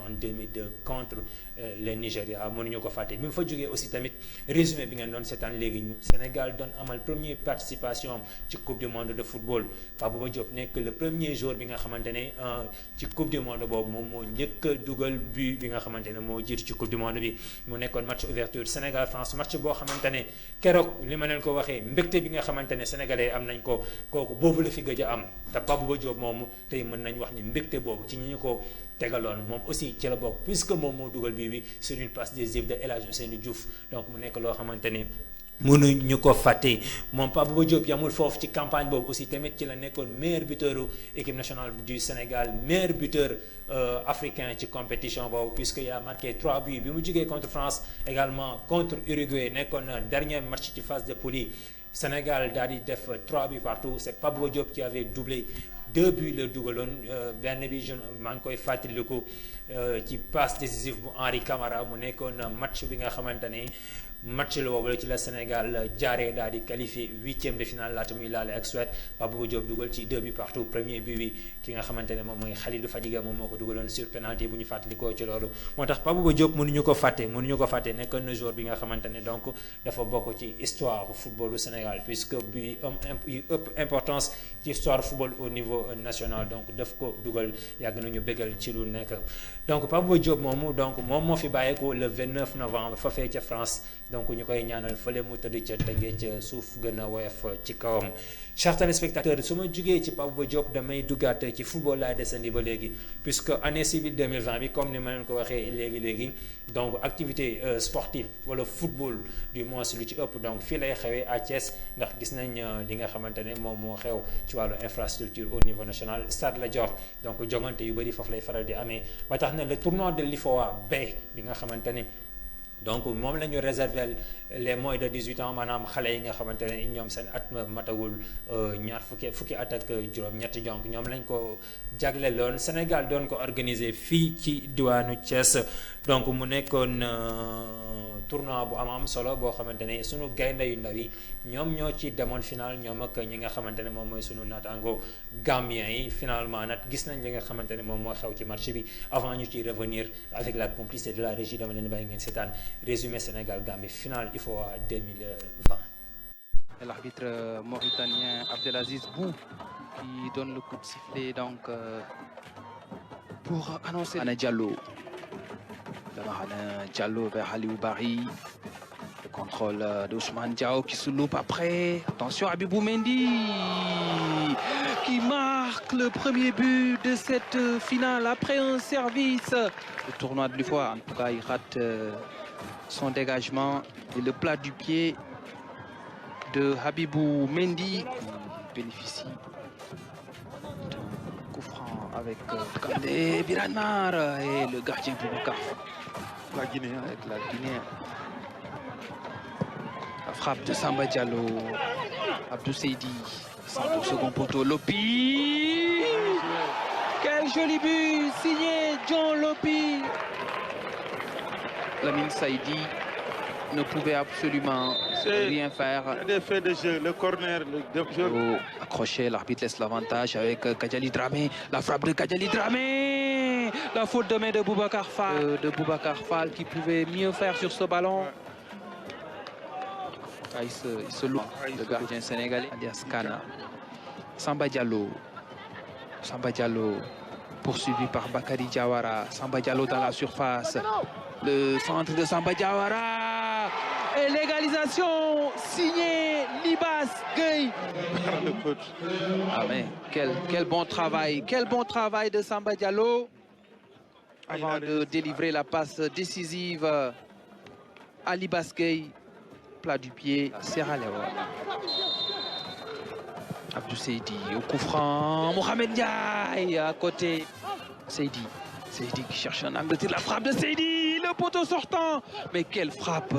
en 2002 contre le Nigeria mënuñu ko fàtte bi mu fa jógee aussi tamit résumé bi ngeen doon seetaan léegi ñu Sénégal doon amal première participation ci Coupe du monde de football Pape Bouba Diop nekk le premier joueur bi nga xamante ne ci Coupe du monde boobu moom moo njëkk a dugal but bi nga xamante ne moo jiitu ci Coupe du monde bi mu nekkoon match ouverture Sénégal France match boo xamante ne keroog li ma leen ko waxee mbégte bi nga xamante ne sénégalais am nañ ko kooku boobu la fi gëj a am te Pape Bouba Diop moomu tey mën nañ wax ni mbégte boobu ci ñi ñu ko tegaloon moom aussi ci la bokk puisque moom moo dugal bii bi sur une passe décisive de El Hadj Ousseynou Diouf donc mu nekk loo xamante ne mënuñu ko fàtte moom Pape Bouba Diop yamul foofu ci campagne boobu aussi tamit ci la nekkoon meilleur buteur équipe nationale du Sénégal meilleur buteur africain ci compétition boobu puisque a marqué 3 buts bi mu jógee contre France également contre Uruguay nekkoon dernier match ci phase de poule yi Sénégal daal di def 3 buts partout c'est Pape Bouba Diop qui avait doublé 2 buts la dugaloon benn bi maa ngi koy fàttaliku ci passe décisive bu Henri Camara mu nekkoon match bi nga xamante ne match la boobu la ci la Sénégal jaaree daal di qualifié 8e de finale laata muy laale ak Suède Pape Bouba Diop dugal ci 2 buts partout premier but bi ki nga xamante ne moom mooy Khalidou Fadiga moom moo ko dugaloon sur penalty bu ñu fàttalikoo ci loolu moo tax Pape Bouba Diop mënuñu ko fàtte nekkoon na joueur bi nga xamante ne donc dafa bokk ci histoire football du Sénégal puisque bi ëpp importance ci histoire football au niveau national donc daf ko dugal yàgg nañu bégal ci lu nekk donc Pape Bouba Diop moomu donc moom moo fi bàyyeeko le 29 novembre fa fee ca France donc ñu koy ñaanal fële mu tëdd ca tëngee ca suuf gën a woyof ci kawam chers téléspectateurs su ma jugee ci Pape Bouba Diop damay duggaat ci football laay desandi ba léegi puisque année civile 2020 bi comme ni ma leen ko waxee léegi donc activité sportive wala football du moins lu ci ëpp donc fii lay xewee à Thiès ndax gis nañ li nga xamante ne moom moo xew ci wàllu infrastructure au niveau national Stade Lat Dior donc jongante yu bëri foofu lay faral di amee ba tax na le tournoi de l'IFOA B bi nga xamante ne donc moom la ñu réserver les moins de 18 ans maanaam xale yi nga xamante ne ñoom seen at matagul ñaar fukki at ak juróom-ñetti donc ñoom lañ ko jagleeloon Sénégal doon ko organiser fii ci diwaanu Thiès donc mu nekkoon tournoi bu am solo boo xamante ne sunu gaynde yu ndaw yi ñoom ñoo ci demoon final ñoom ak ñi nga xamante ne moom mooy sunu naataango Gambien yi finalement nag gis nañ li nga xamante ne moom moo xew ci match bi avant ñu ciy revenir avec la complicité de la régie dama leen bàyyi ngeen seetaan résumé Sénégal-Gambie finale IFOA 2020. L'arbitre mauritanien Abdelaziz Bou qui donne le coup de sifflet donc pour annoncer Ana Diallo. Ana Diallo vers Aliou Bari. Le contrôle d'Ousmane Diao qui se loupe après. Attention Habibou Mendy qui marque le premier but de cette finale après un service. Le tournoi de l'UFOA, en tout cas, il rate son dégagement et le plat du pied de Habibou Mendy qui bénéficie d'un coup franc avec Kandé Biranar et le gardien Boubacar. La Guinée avec la Guinée. La frappe de Samba Diallo. Abdou Seydi. Centre au second poteau. Lopi. Quel joli but signé John Lopi. Lamine Saïdi ne pouvait absolument rien faire. Des faits de jeu, le corner, le jeu. Accroché, l'arbitre laisse l'avantage avec Kadjali Dramé. La frappe de Kadjali Dramé. La faute de main de Boubacar Fall qui pouvait mieux faire sur ce ballon. Ah, il se loupe, le gardien sénégalais, alias Kana. Samba Diallo. Samba Diallo, poursuivi par Bakary Diawara. Samba Diallo dans la surface. Le centre de Samba Diawara. Et l'égalisation signée Libas Gueye. Ah mais quel bon travail de Samba Diallo avant de délivrer la passe décisive à Libas Gueye. Plat du pied, Serra Leone. Abdou Seydi au coup franc, Mohamed Ndiaye à côté. Seydi qui cherche un angle de tir, la frappe de Seydi, le poteau sortant. Mais quelle frappe,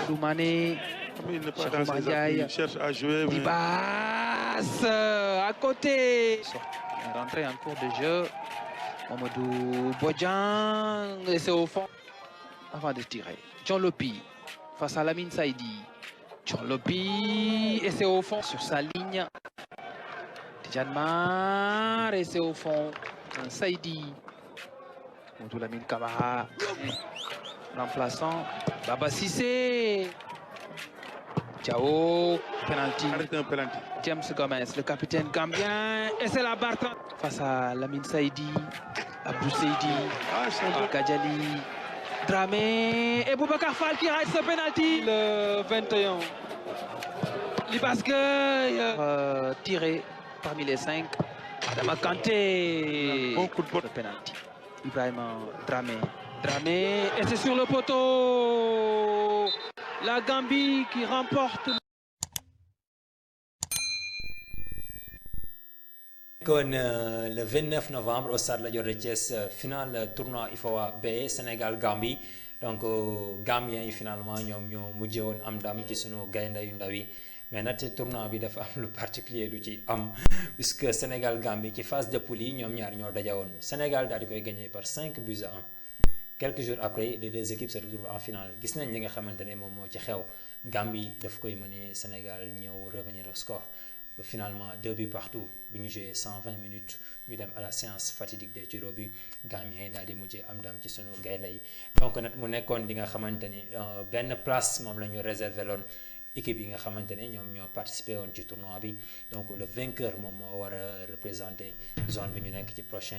Doumane. Il n'est pas dans ses appuis, il cherche à jouer. Libas à côté. Rentré en cours de jeu. Mamadou Bodjan, laissé au fond avant de tirer. John Lopi face à Lamine Saïdi. John Lopi, et c'est au fond sur sa ligne. Tidiane Mar, et c'est au fond. Saïdi. Moudou Lamine Camara. Remplaçant. Baba Sissé. Diao. Penalty. James Gomez, le capitaine gambien. Et c'est la barre face à Lamine Saïdi. Abdou Seydi. Kadjali Dramé et Boubacar Fall qui rate ce penalty. Le 21. Libas Gueye tiré parmi les 5. Adama Kanté. Beaucoup de penalty. Ibrahima Dramé. Et c'est sur le poteau. La Gambie qui remporte. Kon le 29 novembre au stade Lat Dior de Thiès final tournoi IFOA B Sénégal Gambie donc Gambiens yi finalement ñoom ñoo mujjee woon am ndam ci sunu gaynde yu ndaw yi mais nag tournoi bi dafa am lu particulier lu ci am puisque Sénégal Gambie ci phase de poule yi ñoom ñaar ñoo dajawoon Sénégal daal di koy gagné par 5 buts à 1 quelques jours après les deux équipes se retrouvent en finale gis nañ li nga xamante ne moom moo ci xew Gambie daf koy mener Sénégal ñëw revenir au score. Finalement 2 buts partout bi ñu joué 120 minutes ñu dem à la séance fatidique des tirs au but Gambien yi daal di mujjee am ndam ci sunu gaynde yi donc nag mu nekkoon li nga xamante ni benn place moom la ñu réservé loon équipe yi nga xamante ne ñoom ñoo participé woon ci tournoi bi donc le vainqueur moom moo war a représenter zone bi ñu nekk ci prochain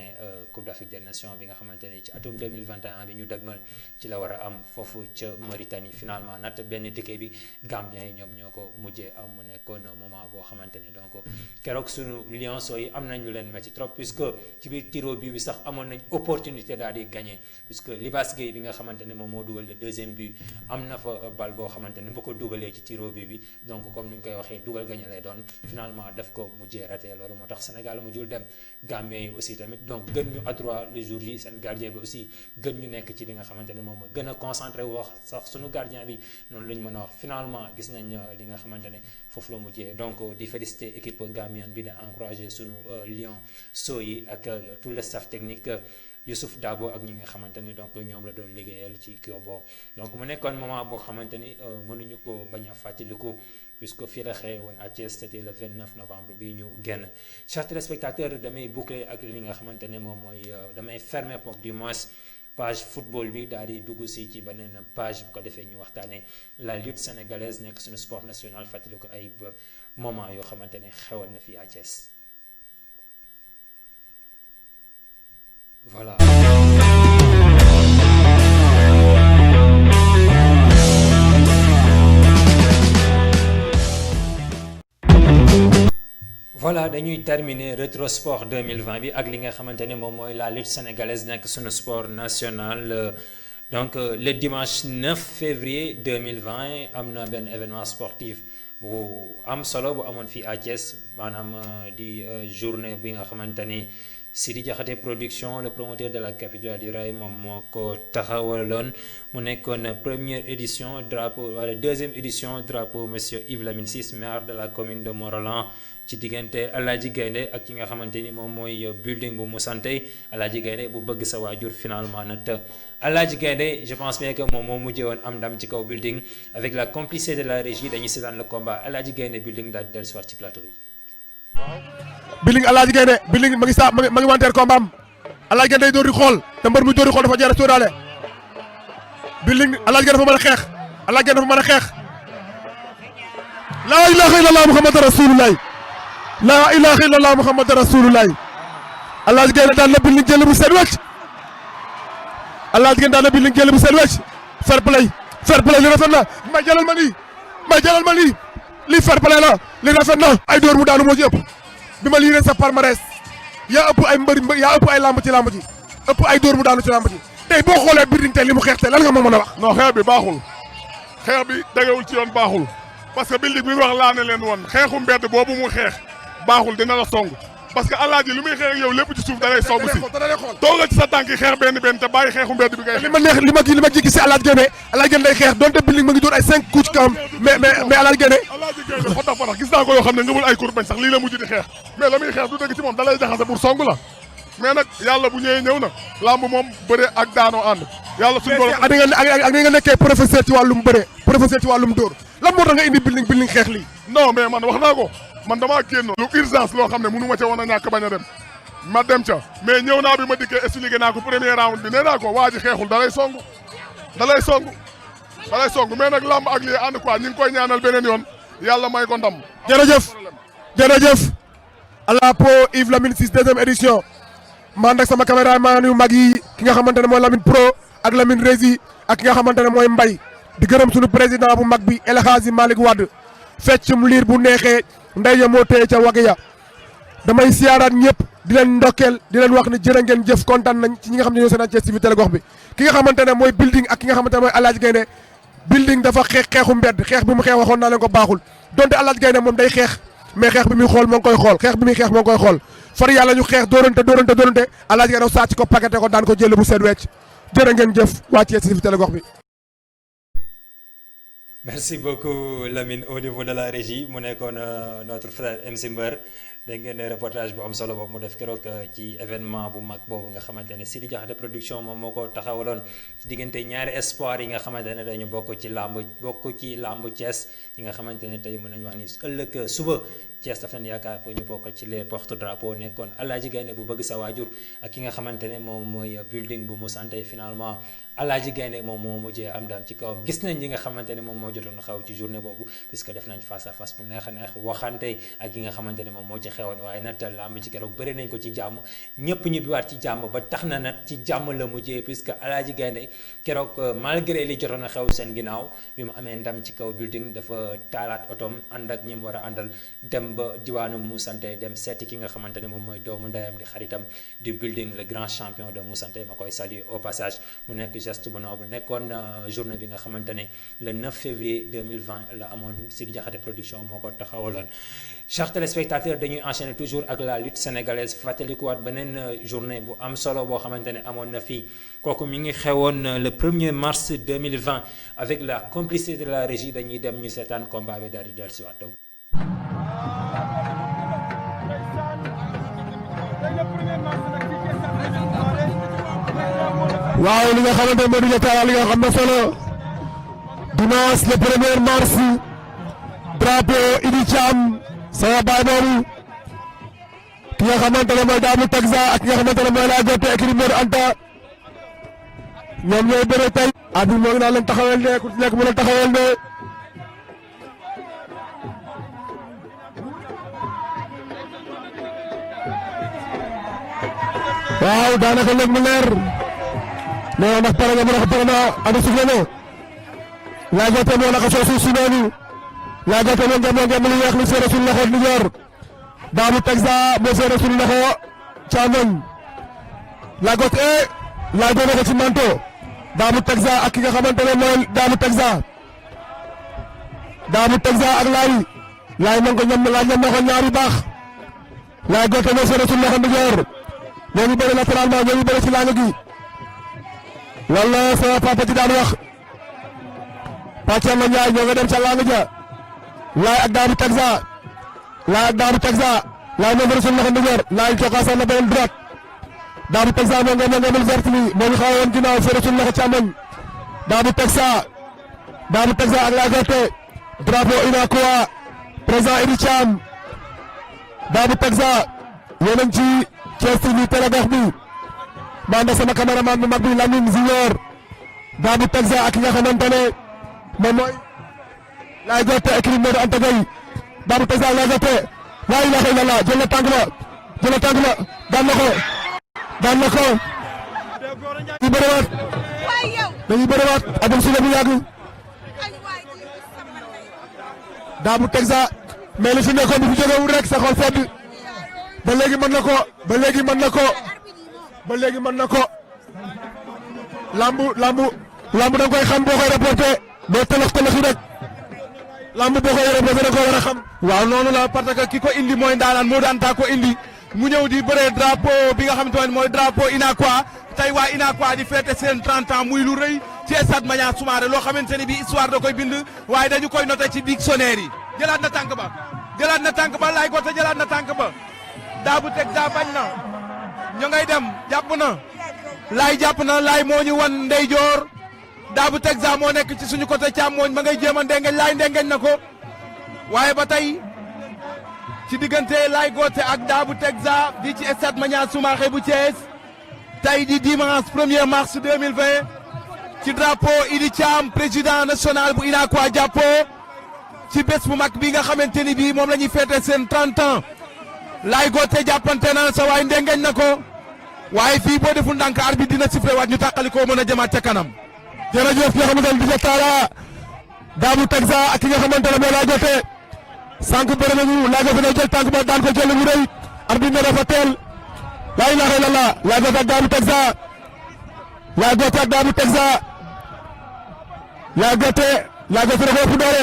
Coupe d'Afrique des Nations bi nga xamante ne ci atum 2021 bi ñu dëgmal ci la war a am foofu ca Mauritanie finalement nag benn ticket bi Gambien yi ñoom ñoo ko mujjee am mu nekkoon moment boo xamante ne donc keroog sunu Lions yi am nañ lu leen metti trop puisque ci biir tiro bi sax amoon nañ opportunité daal di gagner puisque Libas Gueye bi nga xamante ne moom moo dugal le deuxième but am na fa bal boo xamante ne bu ko dugalee ci tiro bi donc comme ni ñu koy waxee dugal gagné lay doon finalement daf ko mujjee raté loolu moo tax Sénégal mujjul dem Gambien yi aussi tamit donc gën ñu adroit le jour yi seen gardien bi aussi gën ñu nekk ci li nga xamante ne moom gën a concentré wu wax sax suñu gardien bi noonu la ñu mën a wax finalement gis nañ li nga xamante ne foofu la mujjee donc di féliciter équipe gambienne bi de encourager suñu Lions yi ak tout le staff technique Youssouf Dabo ak ñi nga xamante ni donc ñoom la doon liggéeyal ci kii boobu donc mu nekkoon moment boo xamante ni mënuñu ko bañ a fàttaliku puisque fii la xëy woon à Thiès c'était le 29 novembre bi ñu génn chers téléspectateurs damay boucler ak li nga xamante ne moom mooy damay fermer pour du moins page football bi daal di dugg si ci beneen page bu ko defee ñu waxtaanee la lutte sénégalaise nekk suñu sport national fàttaliku ay moment yoo xamante ne xewoon na fii à Thiès. Voilà. Voilà dañuy terminer rétrosport 2020 bi ak li nga xamante ne moom mooy la lutte sénégalaise nekk sunu sport national donc le dimanche 9 février 2020 am na benn événement sportif bu am solo bu amoon fii à Thiès maanaam di journée bi nga xamante ni Sidi Diakhaté production le promoteur de la capitale du rail moom moo ko taxawaloon mu nekkoon première édition drapeau wala deuxième édition drapeau monsieur Yves Lamine Ciss maire de la commune de Morolan ci diggante Alaaji Gaynde ak ki nga xamante ni moom mooy building bu Moussante Alaaji Gaynde bu bëgg sa waajur finalement nag Alaaji Gaynde je pense bien que moom moo mujjee woon am ndam ci kaw building avec la complicité de la régie dañuy seetaan le combat Alaaji Gaynde building daal di dellusiwaat ci plateau bi. Billing Alaaji Gaynde Billing ma ngi wanteer combat am Alaaji Gaynde door di xool te mbër muy door di xool dafa jar a sóoraale Billing Alaaji Gaynde dafa mën a xeex Alaaji Gaynde dafa mën a xeex laa ilaaha illallah muhammad rasulullah laa ilaaha illallah muhammad rasulullah Alaaji Gaynde daan na Billing jël bu set wecc Alaaji Gaynde daan na Billing jël bu set wecc fair play li rafet na may jëlal ma nii lii fair play la li rafet na ay door mu daanu moo ci ëpp bi ma liiree sa palmarès yaa ëpp ay mbëri yaa ëpp ay lamb ci lamb ji ëpp ay door mu daanu ci lamb ji tey boo xoolee Billing tey li mu xeex tey lan nga ma mën a wax. non xeex bi baaxul xeex bi dagewul ci yoon baaxul parce que Billing bi wax laa ne leen woon xeexu mbedd boobu mu xeex baaxul dina la song parce que alaaji li muy xeex ak yow lépp ci suuf da lay song si toogal ci sa tànk yi xeex benn te bàyyi xeexu mbedd bi ngay li ma neex li ma gis si Alaaji Gaynde day xeex donte Billing ma ngi doon ay 5 coups ci kawam mais Alaaji Gaynde fatax gis naa ko yoo xam ne ngëmul ay kur bañ sax lii la mujj di xeex mais la muy xeex du dëgg ci moom da lay jaxase pour song la mais nag yàlla bu ñëwee ñëw na lamb moom bëre ak daanoo ànd yàlla suñu borom ak ni nga nekkee professeur ci wàllum bëre professeur ci wàllum dóor lan moo tax nga indi Billing xeex lii non mais man wax naa ko man damaa génn lu urgence loo xam ne mënu ma ca woon a ñàkk bañ a dem ma dem ca mais ñëw naa bi ma dikkee expliqué naa ko premier round bi nee naa ko waa ji xeexul da lay song mais nag lamb ak lii ànd quoi ñu ngi koy ñaanal beneen yoon yàlla may ko ndam. jërëjëf ala po Yves Lamine Ciss deuxième édition ma ànd ak sama caméraman yu mag yi ki nga xamante ne mooy Lamine Pro ak Lamine Rési ak ki nga xamante ne mooy Mbaye di gërëm suñu président bu mag bi El Hadji Malick Wade feccum liir bu neexee ndey ya moo téye ca wagg ya damay siyaaraat ñëpp di leen ndokkeel di leen wax ne jërë ngeen jëf kontaan nañ ci ñi nga xam ne ñoo seen Thiès TV télé gox bi ki nga xamante ne mooy Billing ak ki nga xamante ne mooy Alaaji Gaynde building dafa xeexu mbedd xeex bi mu xeex waxoon naa leen ko baaxul donte Alaaji Gaynde moom day xeex mais xeex bi muy xool moo ngi koy xool xeex bi muy xeex moo ngi koy xool far yàlla ñu xeex dóorante Alaaji Gaynde sàcc ko paqueté ko daan ko jël bu seet wecc jërë ngeen jëf waa Thiès si fi télé gox bi. merci beaucoup Lamine au niveau de la régie mu nekkoon notre frère MC Mbeur dégg ngeen reportage bu am solo boobu mu def keroog ci événement bu mag boobu nga xamante ne Sidi Diakhaté production moom moo ko taxawaloon ci diggante ñaari espoir yi nga xamante ne dañu bokk ci làmb Thiès yi nga xamante ne tey mën nañu wax ni ëllëg suba Thiès daf nañ yaakaar pour ñu bokk ci les porte drapeau nekkoon Alaaji Gaynde bu bëgg sa waajur ak ki nga xamante ne moom mooy building bu mu santé finalement Alaaji Gaynde moom moo mujjee am daam ci kawam gis nañ li nga xamante ne moom moo jotoon xaw ci journée boobu puisque def nañ face à face bu neex a neex waxante ak yi nga xamante ne moom moo ci xewoon waaye nag làmb ci keroog bëri nañ ko ci jàmm ñëpp ñibbiwaat ci jàmm ba tax na nag ci jàmm la mujjee puisque Alaaji Gaynde keroog malgré li jotoon a xew seen ginnaaw bi mu amee ndam ci kaw building dafa taalaat otom ànd ak ñi mu war a àndal dem ba diwaanu Moussante dem seeti ki nga xamante ne moom mooy doomu ndeyam di xaritam du building le grand champion de Moussante ma koy saluer au passage mu nekk geste bu noble nekkoon journée bi nga xamante ne le 9 février 2020 la amoon Sidi Diakhaté production moo ko taxawaloon. chers téléspectateurs dañuy enchaîner toujours ak la lutte sénégalaise fàttalikuwaat beneen journée bu am solo boo xamante ne amoon na fii kooku mi ngi xewoon le 1er mars 2020 avec la complicité de la régie dañuy dem ñu seetaan combat bi daal di dellusiwaat. waaw li nga xamante ne moo di jotaay li nga xam ne solo dimanche le 1er mars drapeau Idi Thiam sama baay boobu ki nga xamante ne mooy Daamu Tegza ak ki nga xamante ne mooy la jote écurie Modou Anta ñoom ñooy bëre tey at bi moo ngi naan leen taxawal ne ku ci nekk mu leen taxawal ne waaw daanaka léegi mu leer mais ndax pare nga mën a ko pare naa andi suuf la ne laa jotee moo naka soo suuf si noonu laa jotee moo ngeen lu weex li seere suñu loxo ni yor Daamu Tegza moo seere suñu loxo càmmoñ laa jotee laa jotee ko ci manto Daamu Tegza ak ki nga xamante ne mooy Daamu Tegza ak laay mën ko ñam na ko ñaari baax laa jotee moo seere suñu loxo ni yor ñoo ngi bëri latéralement ñoo ngi bëri ci làng gi loolu la sama papa ci daan wax Pàcc ma Ndiaye ñoo nga dem ca làng ja laay ak Daamu Tegza laay moo bëri suñu loxo ndijoor laay cokkaasal na beneen droite Daamu Tegza moo ngeemul vert bi moo ngi xaw woon ginnaaw fële suñu loxo càmmoñ Daamu Tegza ak laay gote drapeau UNACOIS président Idi Thiam Daamu Tegza yéen ci Thiès TV télé gox bi maa ngi sama caméraman bu mag bi Lamine Junior Daamu Tegza ak ki nga xamante ne moom mooy laay gote écurie Modou Anta Gueye Daamu Tegza laay gote laa ilaaha illallah jël na tànk ba daan na ko dañuy bëriwaat adum si la bu yàgg Daamu Tegza mais li fi nekkoon bi fi jógewul rek sa xol sedd ba léegi mën na ko lambu da nga koy xam boo koy reporté doo tëlëx rek lambu boo koy reporté da nga ko war a xam. waaw noonu la parce que ki ko indi mooy ndaanaan Modou Anta ko indi mu ñëw di bëree drapeau bi nga xamante ne mooy drapeau UNACOIS tey waa UNACOIS di fêté seen 30 ans muy lu rëy ci stade Maniang Soumaré loo xamante ne bii histoire da koy bind waaye dañu koy noté ci dictionnaire yi. jëlaat na tànk ba laay gote jëlaat na tànk ba Daamu Tegza bañ na ñu ngay dem jàpp na laay moo ñu wan ndeyjoor Daamu Tegza moo nekk ci suñu côté càmmooñ ma ngay jéem a ndengeñ laay ndengeñ na ko waaye ba tey ci diggante laay goote ak Daamu Tegza di ci stade Maniang Soumaré bu Thiès tey di dimanche 1er mars 2020 ci drapeau Idi Thiam président national bu UNACOIS jàppoo ci bés bu mag bi nga xamante ni bii moom la ñuy fêté seen 30 ans laay goote jàppante na sa waay ndengeñ na ko waaye fii boo deful ndànk arbitre dina sifflé waat ñu tàqali ko mën a jëmaat ca kanam. jërëjëf ki nga xamante ne di taala Daamu Tegza ak ki nga xamante ne mooy laa jote sànq bëri nañu laa jote na jël tànk ba daan ko jël bu rëy arbitre ne dafa teel laa ilaaha illallah laa jote ak Daamu Tegza Laye Gothé da ko ëpp doole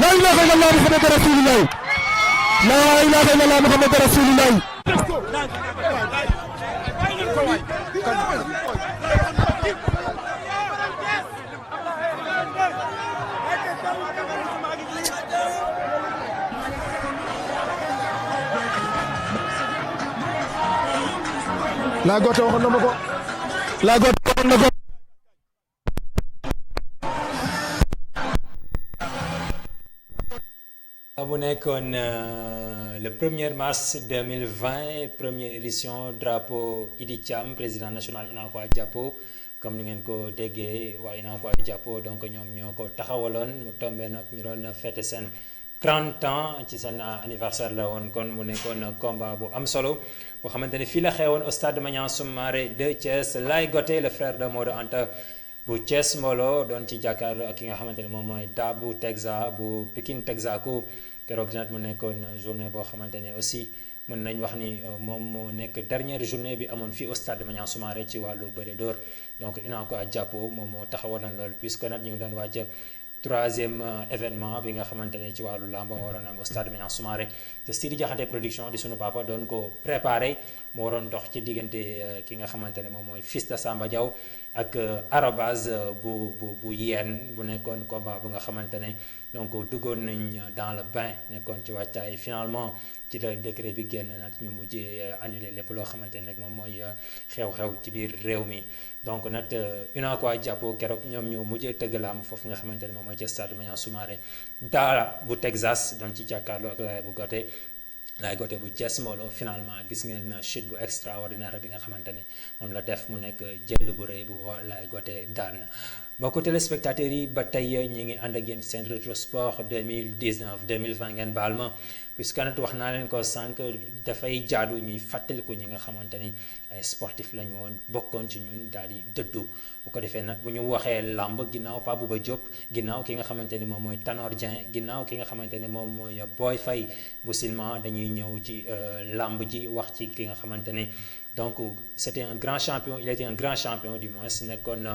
la ilaha illallah Muhammad rasulullah la ilaha illallah Muhammad rasulullah Laye Gothé waxoon na ma ko Laye Gothé waxoon na ko bu nekkoon le 1er mars 2020 première édition drapeau Idi Thiam président national Unacois Jàppo comme ni ngeen ko déggee waa Unacois Jàppo donc ñoom ñoo ko taxawaloon mu tombé nag ñu doon fêté seen 30 ans ci seen anniversaire la woon kon mu nekkoon combat bu am solo boo xamante ne fii la xewoon au stade Maniang Soumaré de Thiès. Laye Gothé le frère de Modou Anta bu Thiès Mbolo doon ci jàkkaarloo ak ki nga xamante ne moom mooy Daabu Texas bu Pikine Texaco keroog nag mu nekkoon journée boo xamante ne aussi mën nañ wax ni moom moo nekk dernière journée bi amoon fii au stade Maniang Soumaré ci wàllu bëre dóor donc Unacois Jàppo moom moo taxawaloon loolu puisque nag ñu ngi doon wàcc 3e événement bi nga xamante ne ci wàllu làmb waroon am au stade Maniang Soumaré te Sidi Diakhaté production di sunu papa doon ko préparé mu waroon dox ci diggante ki nga xamante ne moom mooy fils de Samba Diaw ak arobase bu yeen bu nekkoon combat bu nga xamante ne donc duggoon nañ dans le bain nekkoon ci wàccaay finalement ci la décret bi génn nag ñu mujjee annulé lépp loo xamante ne rek moom mooy xew-xew ci biir réew mi donc nag Unacois Jàppo keroog ñoom ñu mujjee tëgg làmb foofu nga xamante ne moom mooy ci stade Maniang Soumaré daara bu Texas doon ci jàkkaarloo ak Laye bu Gothé Laye Gothé bu Thiès Mbolo finalement gis ngeen chute bu extraordinaire bi nga xamante ne moom la def mu nekk jël bu rëy bu ko Laye Gothé daan mbokku téléspectateurs yi ba tey ñi ngi ànd ak yéen ci seen Retro Sport 2019 2020 ngeen baal ma puisque nag wax naa leen ko sànq dafay jaadu ñuy fàttaliku ñi nga xamante ni ay sportif lañu woon bokkoon ci ñun daal di dëddu bu ko defee nag bu ñu waxee làmb ginnaaw Pape Bouba Diop ginnaaw ki nga xamante ni moom mooy Tanor Dieng ginnaaw ki nga xamante ne moom mooy Boy Faye bu Silma dañuy ñëw ci làmb ji wax ci ki nga xamante ne donc c'était un grand champion il était un grand champion du moins nekkoon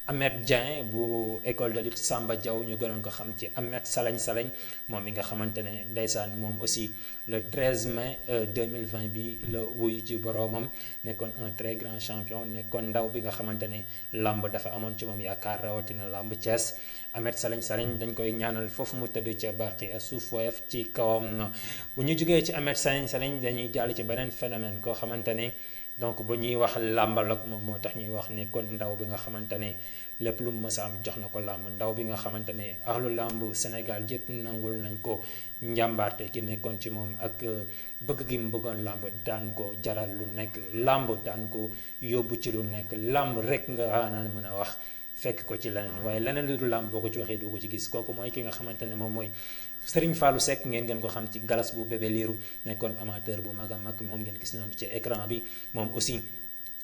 Ahmed Dieng bu école de lutte Samba Diaw ñu gënoon ko xam ci Ahmed Salañ Salañ moom mi nga xamante ne ndeysaan moom aussi le 13 mai 2020 bi la wuyu ji boroomam nekkoon un très grand champion nekkoon ndaw bi nga xamante ne làmb dafa amoon ci moom yaakaar rawatina làmb Thiès Ahmed Salañ Salañ dañ koy ñaanal foofu mu tëdd ca Baqiya suuf woyof ci kawam bu ñu jógee ci Ahmed Salañ Salañ dañuy jàll ci beneen phénomène koo xamante ne donc bu ñuy wax làmbaloog moom moo tax ñuy wax ne kon ndaw bi nga xamante ne lépp lu mu mës a am jox na ko làmb ndaw bi nga xamante ne ahlu làmb Sénégal yëpp nangul nañ ko njàmbaarte gi nekkoon ci moom ak bëgg gi mu bëggoon làmb daan ko jaral lu nekk làmb daan ko yóbbu ci lu nekk làmb rek nga naan mën a wax fekk ko ci leneen waaye leneen lu dul làmb boo ko ci waxee doo ko ci gis kooku mooy ki nga xamante ne moom mooy Serigne Fallou Seck ngeen ko xam ci galas bu bébé liiru nekkoon amateur bu mag a mag moom ngeen gis noonu ci écran bi moom aussi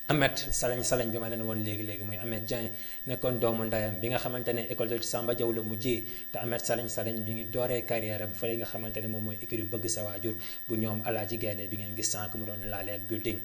Ahmed Salañ bi ma leen woon léegi muy Ahmed Dieng nekkoon doomu ndayam bi nga xamante ne école de Samba Diaw la mujjee te Ahmed Salañ mi ngi dooree carrière am fële nga xamante ne moom mooy écurie bëgg sa waajur bu ñoom Alaaji Gaynde bi ngeen gis sànq mu doon laale ak building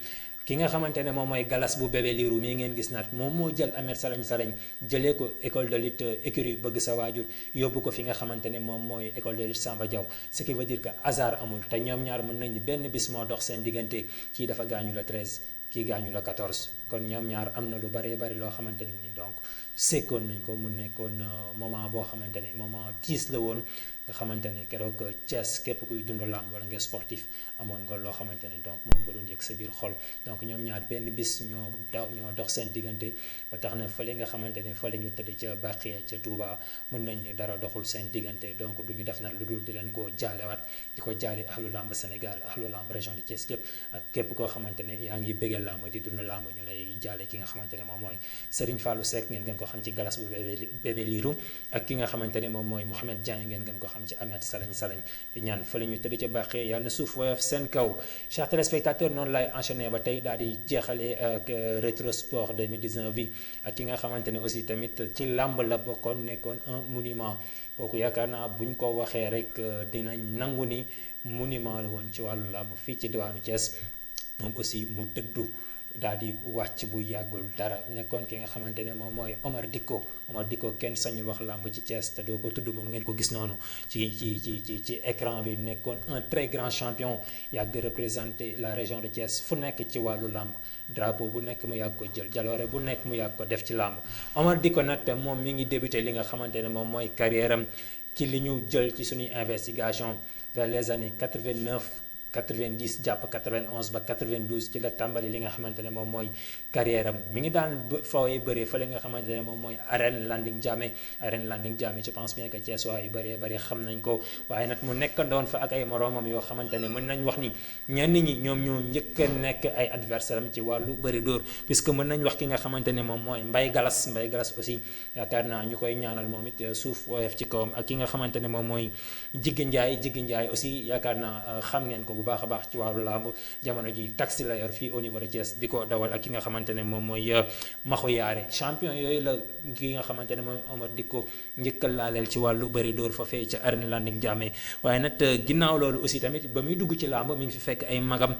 ki nga xamante ne moom mooy galas bu bébé liiru mii ngeen gis nag moom moo jël Ahmed Salañ jëlee ko école de lutte écurie bëgg sa waajur yóbbu ko fi nga xamante ne moom mooy école de lutte Samba Diaw ce qui veut dire que hasard amul te ñoom ñaar mën nañu benn bis moo dox seen diggante kii dafa gaañu le 13 kii gaañu le 14 kon ñoom ñaar am na lu bari loo xamante ne ni donc sekkoon nañ ko mu nekkoon moment boo xamante ne moment tiis la woon nga xamante ne keroog Thiès képp kuy dund làmb wala nga sportif amoon nga loo xamante ne donc moom nga doon yëg sa biir xol donc ñoom ñaar benn bis ñoo dox seen diggante ba tax na fële nga xamante ne fële ñu tëdd ca Baqiya ca Touba mën nañ ni dara doxul seen diggante donc du ñu def nag lu dul di leen ko jaalewaat di ko jaale ahlu làmb Sénégal ahlu làmb région de Thiès képp ak képp koo xamante ne yaa ngi bëggee làmb di dund làmb ñu lay jaale ki nga xamante ne moom mooy Serigne Fallou Seck ngeen ko xam ci galas bu bébé liiru ak ki nga xamante ne moom mooy Mohamed Diagne ngeen ko xam ci Ahmed Salañ di ñaan fële ñu tëdd ca Baqiya yàlla na suuf woyof seen kaw chers téléspectateurs noonu lay enchaîner ba tey daal di jeexalee ak Retro Sport 2019 bi ak ki nga xamante ne aussi tamit ci làmb la bokkoon nekkoon un monument kooku yaakaar naa buñ ko waxee rek dinañ nangu ni monument la woon ci wàllu làmb fii ci diwaanu Thiès moom aussi mu dëddu daal di wàcc bu yàggul dara nekkoon ki nga xamante ne moom mooy Omar Dicko kenn sañul wax làmb ci Thiès te doo ko tudd moom ngeen ko gis noonu ci écran bi nekkoon un très grand champion yàgg représenter la région de Thiès fu nekk ci wàllu làmb drapeau bu nekk mu yàgg ko jël jaloore bu nekk mu yàgg ko def ci làmb Omar Dicko nag moom mi ngi débuté li nga xamante ne moom mooy carrière am ci li ñu jël ci suñuy investigation vers les années 89 90 jàpp 91 ba 92 ci la tàmbali li nga xamante ne moom mooy carrière am mi ngi daan fawee bëree fële nga xamante ne moom mooy arène Landing Diamé je pense bien que Thiès waa yu bëree bëri xam nañ ko waaye nag mu nekkandoon fa ak ay moroomam yoo xamante ne mën nañ wax ni ñenn ñi ñoom ñoo njëkk a nekk ay adversaire am ci wàllu bëri dóor puisque mën nañ wax ki nga xamante ne moom mooy Mbaye Galas aussi yaakaar naa ñu koy ñaanal moom it suuf woyof ci kawam ak ki nga xamante ne moom mooy Jiggi Njaay aussi yaakaar naa xam ngeen ko bu baax a baax ci wàllu làmb jamono ji taxi la yor fii au niveau de Thiès di ko dawal ak ki nga xamante ne moom mooy Maxu Yaare champion yooyu la ki nga xamante ne mooy Omar Dicko njëkkal laaleel ci wàllu bëri dóor fa fee ca arène Landing Diamé waaye nag ginnaaw loolu aussi tamit ba muy dugg ci làmb mi ngi fi fekk ay magam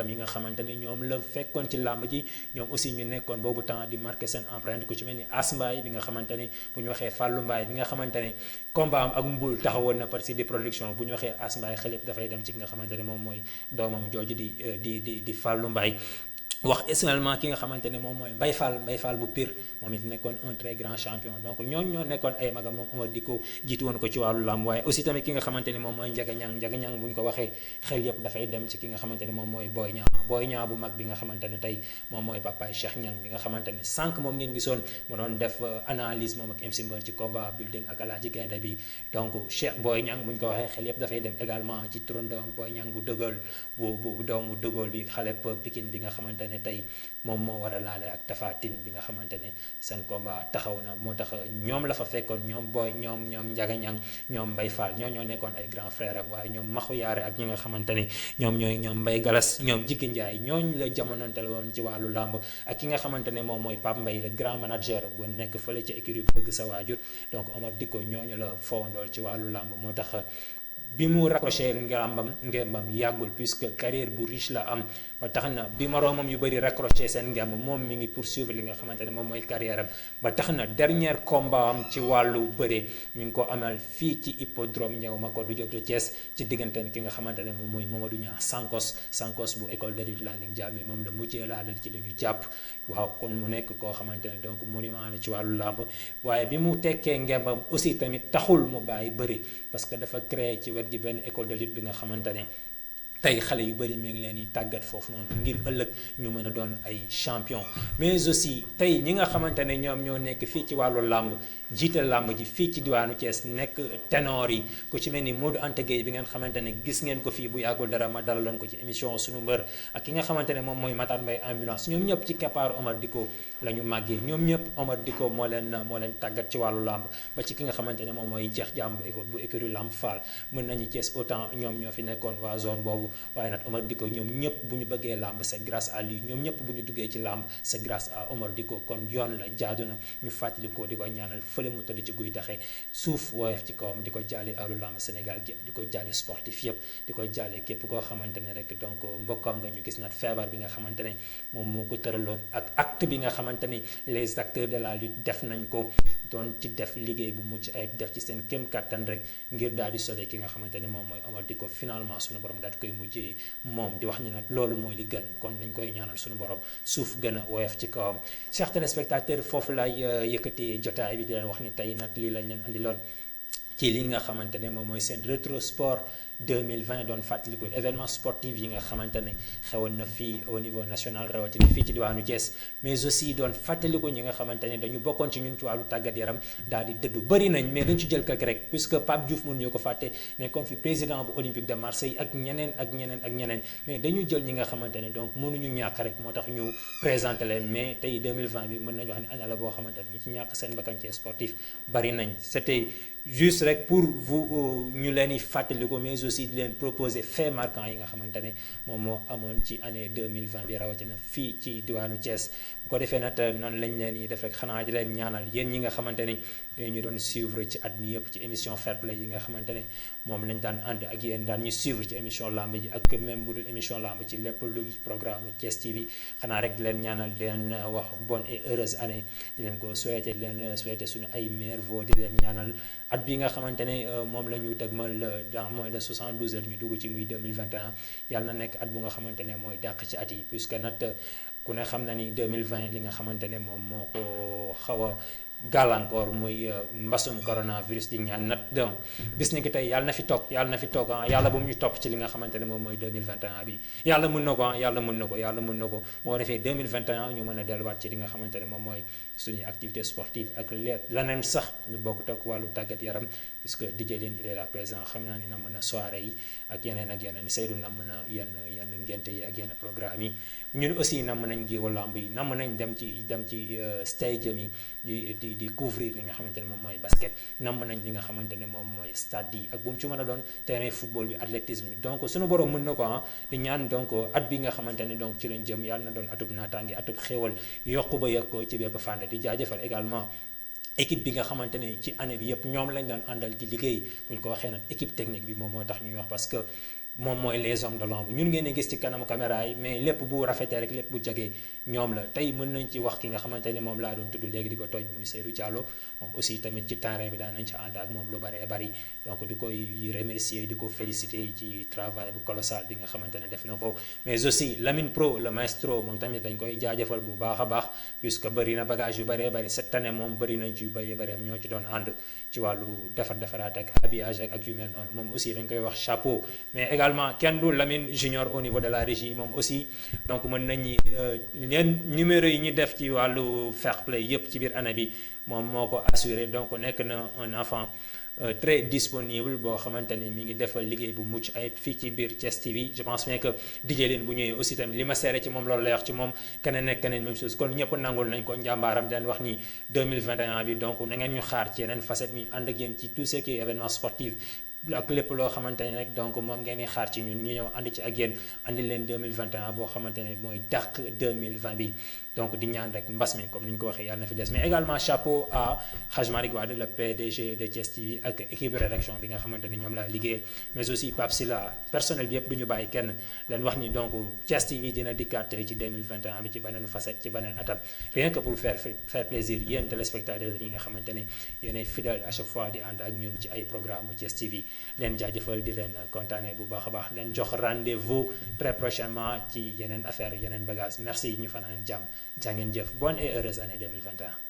yi nga xamante ne ñoom la fekkoon ci làmb ji ñoom aussi ñu nekkoon boobu temps di marqué seen empreinte ku ci mel ni As Mbaye bi nga xamante ne bu ñu waxee Fallou Mbaye bi nga xamante ne combat am ak Mbul taxawoon na partie de production bu ñu waxee As Mbaye xel yëpp dafay dem ci nga xamante ne moom mooy doomam jooju di Fallou Mbaye wax essentiellement ki nga xamante ne moom mooy Mbaye Fall bu Pire moom it nekkoon un très grand champion donc ñooñu ñoo nekkoon ay magam moom Omar Dicko jiitu woon ko ci wàllu làmb waaye aussi tamit ki nga xamante ne moom mooy Njaga Ñang bu ñu ko waxee xel yëpp dafay dem ci ki nga xamante ne moom mooy Boy Niang bu mag bi nga xamante ne tey moom mooy papaay Cheikh Ñang bi nga xamante ne sànq moom ngeen gisoon mu doon def analyse moom ak MC Mbeur ci combat building ak Alaaji Gaynde bi donc Boy Niang bu ñu ko waxee xel yëpp dafay dem également ci turandoom Boy Niang bu dëggal bu doomu dëggal bi xaleb Pikine bi nga xamante ne tey moom moo war a laale ak Tapha Tine bi nga xamante ne seen combat taxaw na moo tax ñoom la fa fekkoon ñoom Njaga Ñang ñoom Mbaye Fall ñoo nekkoon ay grand frère am waaye ñoom Maxu Yaare ak ñi nga xamante ne ñoom Mbaye Galas ñoom Jiggi Njaay ñooñu la jamononte woon ci wàllu làmb ak ki nga xamante ne moom mooy Pape Mbaye le grand manager bu nekk fële ca écurie Bëgg Sa Waajur donc Omar Dicko ñooñu la fowandool ci wàllu làmb moo tax bi mu raccroché ngembam yàggul puisque carrière bu riche la am ba tax na bi moroomam yu bëri raccroché seen ngemb moom mi ngi poursuivre li nga xamante ne moom mooy carrière am ba tax na dernier combat am ci wàllu bëre mi ngi ko amal fii ci hippodrome Ndiaw Macodou Diop de Thiès ci diggante ki nga xamante ne moom mooy Mamadou Niang Sankos bu école de lutte Landing Diamé moom la mujjee laalal ci li ñu jàpp waaw kon mu nekk koo xamante ne donc monument la ci wàllu làmb waaye bi mu tekkee ngembam aussi tamit taxul mu bàyyi bëri parce que dafa créé ci wet gi benn école de lutte bi nga xamante ne tey xale yu bëri mi ngi leen di tàggat foofu noonu ngir ëllëg ñu mën a doon ay champion mais aussi tey ñi nga xamante ne ñoom ñoo nekk fii ci wàllu làmb jiite làmb ji fii ci diwaanu Thiès nekk ténor yi ku ci mel ni Modou Anta Gueye bi ngeen xamante ne gis ngeen ko fii bu yàggul dara ma dalaloon ko ci émission sunu mbër ak ki nga xamante ne moom mooy Matar Mbaye ambulance ñoom ñëpp ci keppaaru Omar Dicko la ñu màggee ñoom ñëpp Omar Dicko moo leen tàggat ci wàllu làmb ba ci ki nga xamante ne moom mooy Jeex Jàmb bu écurie Lamb Fall mën nañu Thiès autant ñoom ñoo fi nekkoon waa zone boobu waaye nag Omar Dicko ñoom ñëpp bu ñu bëggee làmb c'est grâce à lui ñoom ñëpp bu ñu duggee ci làmb c'est grâce à Omar Dicko kon yoon la jaadu na ñu fàttali ko di ko ñaanal fële mu tëdd ci guy taxee suuf woyof ci kawam di ko jaale ahlu làmb Sénégal gépp di ko jaale sportif yëpp di ko jaale képp koo xamante ne rek donc mbokkam nga ñu gis nag feebar bi nga xamante ne moom moo ko tëraloon ak acte bi nga xamante ne les acteurs de la lutte def nañ ko doon ci def liggéey bu mucc ay def ci seen kéem kattan rek ngir daal di sauver ki nga xamante ne moom mooy Omar Dicko finalement suñu borom daal di koy mujjee moom di wax ñi nag loolu mooy li gën kon dañ koy ñaanal suñu borom suuf gën a woyof ci kawam chers téléspectateurs foofu lay yëkkati jotaay bi di leen wax ni tey nag lii lañ leen andiloon ci li nga xamante ne moom mooy seen rétro sport 2020 doon fàttaliku événement sportif yi nga xamante ne xewoon na fii au niveau national rawatina fii ci diwaanu Thiès mais aussi doon fàttaliku ñi nga xamante ne dañu bokkoon ci ñun ci wàllu tàggat yaram daal di dëddu bëri nañ mais dañ ci jël quelque rek puisque Pape Diouf mën ñu ko fàtte nekkoon fi président bu Olympique de Marseille ak ñeneen mais dañu jël ñi nga xamante ne donc mënuñu ñàkk rek moo tax ñu présenté leen mais tey 2020 bi mën nañu wax ni année la boo xamante ne ñi ci ñàkk seen bakkan ci sportif bari nañ c'était juste rek pour vous ñu leen di fàttaliku mais aussi di leen proposer fait marquant yi nga xamante ne moom moo amoon ci année 2020 bi rawatina fii ci diwaanu Thiès bu ko defee nag noonu lañ leen di def rek xanaa di leen ñaanal yéen ñi nga xamante ne ñu doon suivre ci at mi yëpp ci émission fair play yi nga xamante ne moom lañ daan ànd ak yéen daan ñu suivre ci émission lamb ji ak même bu dul émission lamb ci lépp lu programme Thiès TV xanaa rek di leen ñaanal di leen wax bonne et heureuse année di leen ko souhaiter di leen souhaiter suñu ay meilleurs vœux di leen ñaanal at bi nga xamante ne moom la ñu dëgmal dans moins de 72 heures ñu dugg ci muy 2021 yàlla na nekk at bu nga xamante ne mooy dàq ci at yi puisque nag ku ne xam na ni 2020 li nga xamante ne moom moo ko xaw a gàllankoor muy mbasum coronavirus di ñaan nag donc bis ni ki tey yàlla na fi toog yàlla bu mu ñu topp ci li nga xamante ne moom mooy 2021 bi yàlla mën na ko yàlla mën na ko moo defee 2021 ñu mën a delluwaat ci li nga xamante ne moom mooy suñuy activité sportive ak leneen sax ñu bokk toog wàllu tàggat yaram puisque DJ Leen il est là présent xam naa ni na mën a soirée yi ak yeneen Seydou na mën a yenn ngénte yi ak yenn programme yi ñun aussi na mën nañ géewa lamb yi na mën nañ dem ci stadium yi di couvrir li nga xamante ne moom mooy basket namm nañ li nga xamante ne moom mooy stade yi ak bu mu ci mën a doon terrain football bi athlétisme bi donc suñu borom mën na ko di ñaan donc at bi nga xamante ne donc ci lañ jëm yàlla na doon atub naataange atub xéewal yokku ba yokk ko ci bépp fànn di jaajëfal également équipe bi nga xamante ne ci année bi yëpp ñoom lañ doon àndal di liggéey bu ñu ko waxee nag équipe technique bi moom moo tax ñuy wax parce que moom mooy les hommes de l'ombre ñun ngeen gis ci kanamu caméra yi mais lépp bu rafetee rek lépp bu jagee ñoom la tey mën nañ ci wax ki nga xamante ne moom laa doon tudd léegi di ko tooñ muy Seydou Diallo moom aussi tamit ci terrain bi daan nañ ci ànd ak moom lu baree bari donc di koy remercier di ko féliciter ci travail bu colossal bi nga xamante ne def na ko mais aussi Lamine Pro le maestro moom tamit dañ koy jaajëfal bu baax a baax puisque bëri na bagage yu baree bari cette année moom bëri nañ ci yu bëree bëri am ñoo ci doon ànd ci wàllu defaraat ak habillage ak yu mel noonu moom aussi dañ koy wax chapeau mais également kenn du Lamine Junior au niveau de la régie moom aussi donc mën nañu leen numéro yi ñu def ci wàllu fair play yëpp ci biir année bi moom moo ko assuré donc nekk na un enfant très disponible boo xamante ni mi ngi defal liggéey bu mucc ayib fii ci biir Thiès TV je pense bien que DJ Leen bu ñëwee aussi tamit li ma seere ci moom loolu lay wax ci moom keneen ak keneen même chose kon ñëpp nangul nañ ko njàmbaaram den wax ni 2021 bi donc na ngeen ñu xaar ci yeneen facette mi ànd ak yéen ci tout ce qui est événement sportif ak lépp loo xamante ne rek donc moom ngeen di xaar ci ñun ñu ñëw ànd ci ak yéen andi leen 2021 boo xamante ne mooy dàq 2020 bi donc di ñaan rek mbas mi comme ni ñu ko waxee yàlla na fi des mais également chapeau à Hadj Malick Wade le PDG de Thiès TV ak équipe rédaction bi nga xamante ne ñoom laa liggéeyal mais aussi Pape Silla personnel bi yëpp du ñu bàyyi kenn leen wax ni donc Thiès TV dina dikkaat ci 2021 bi ci beneen facette ci beneen atam rien que pour faire plaisir yéen téléspectateurs yi nga xamante ne yéenay fidèle à chaque fois di ànd ak ñun ci ay programme Thiès TV leen jaajëfal di leen kontaane bu baax a baax leen jox rendez-vous très prochainement ci yeneen affaire yeneen bagage merci ñu fanaan jàmm jaa ngeen jëf bonne et heureuse année 2021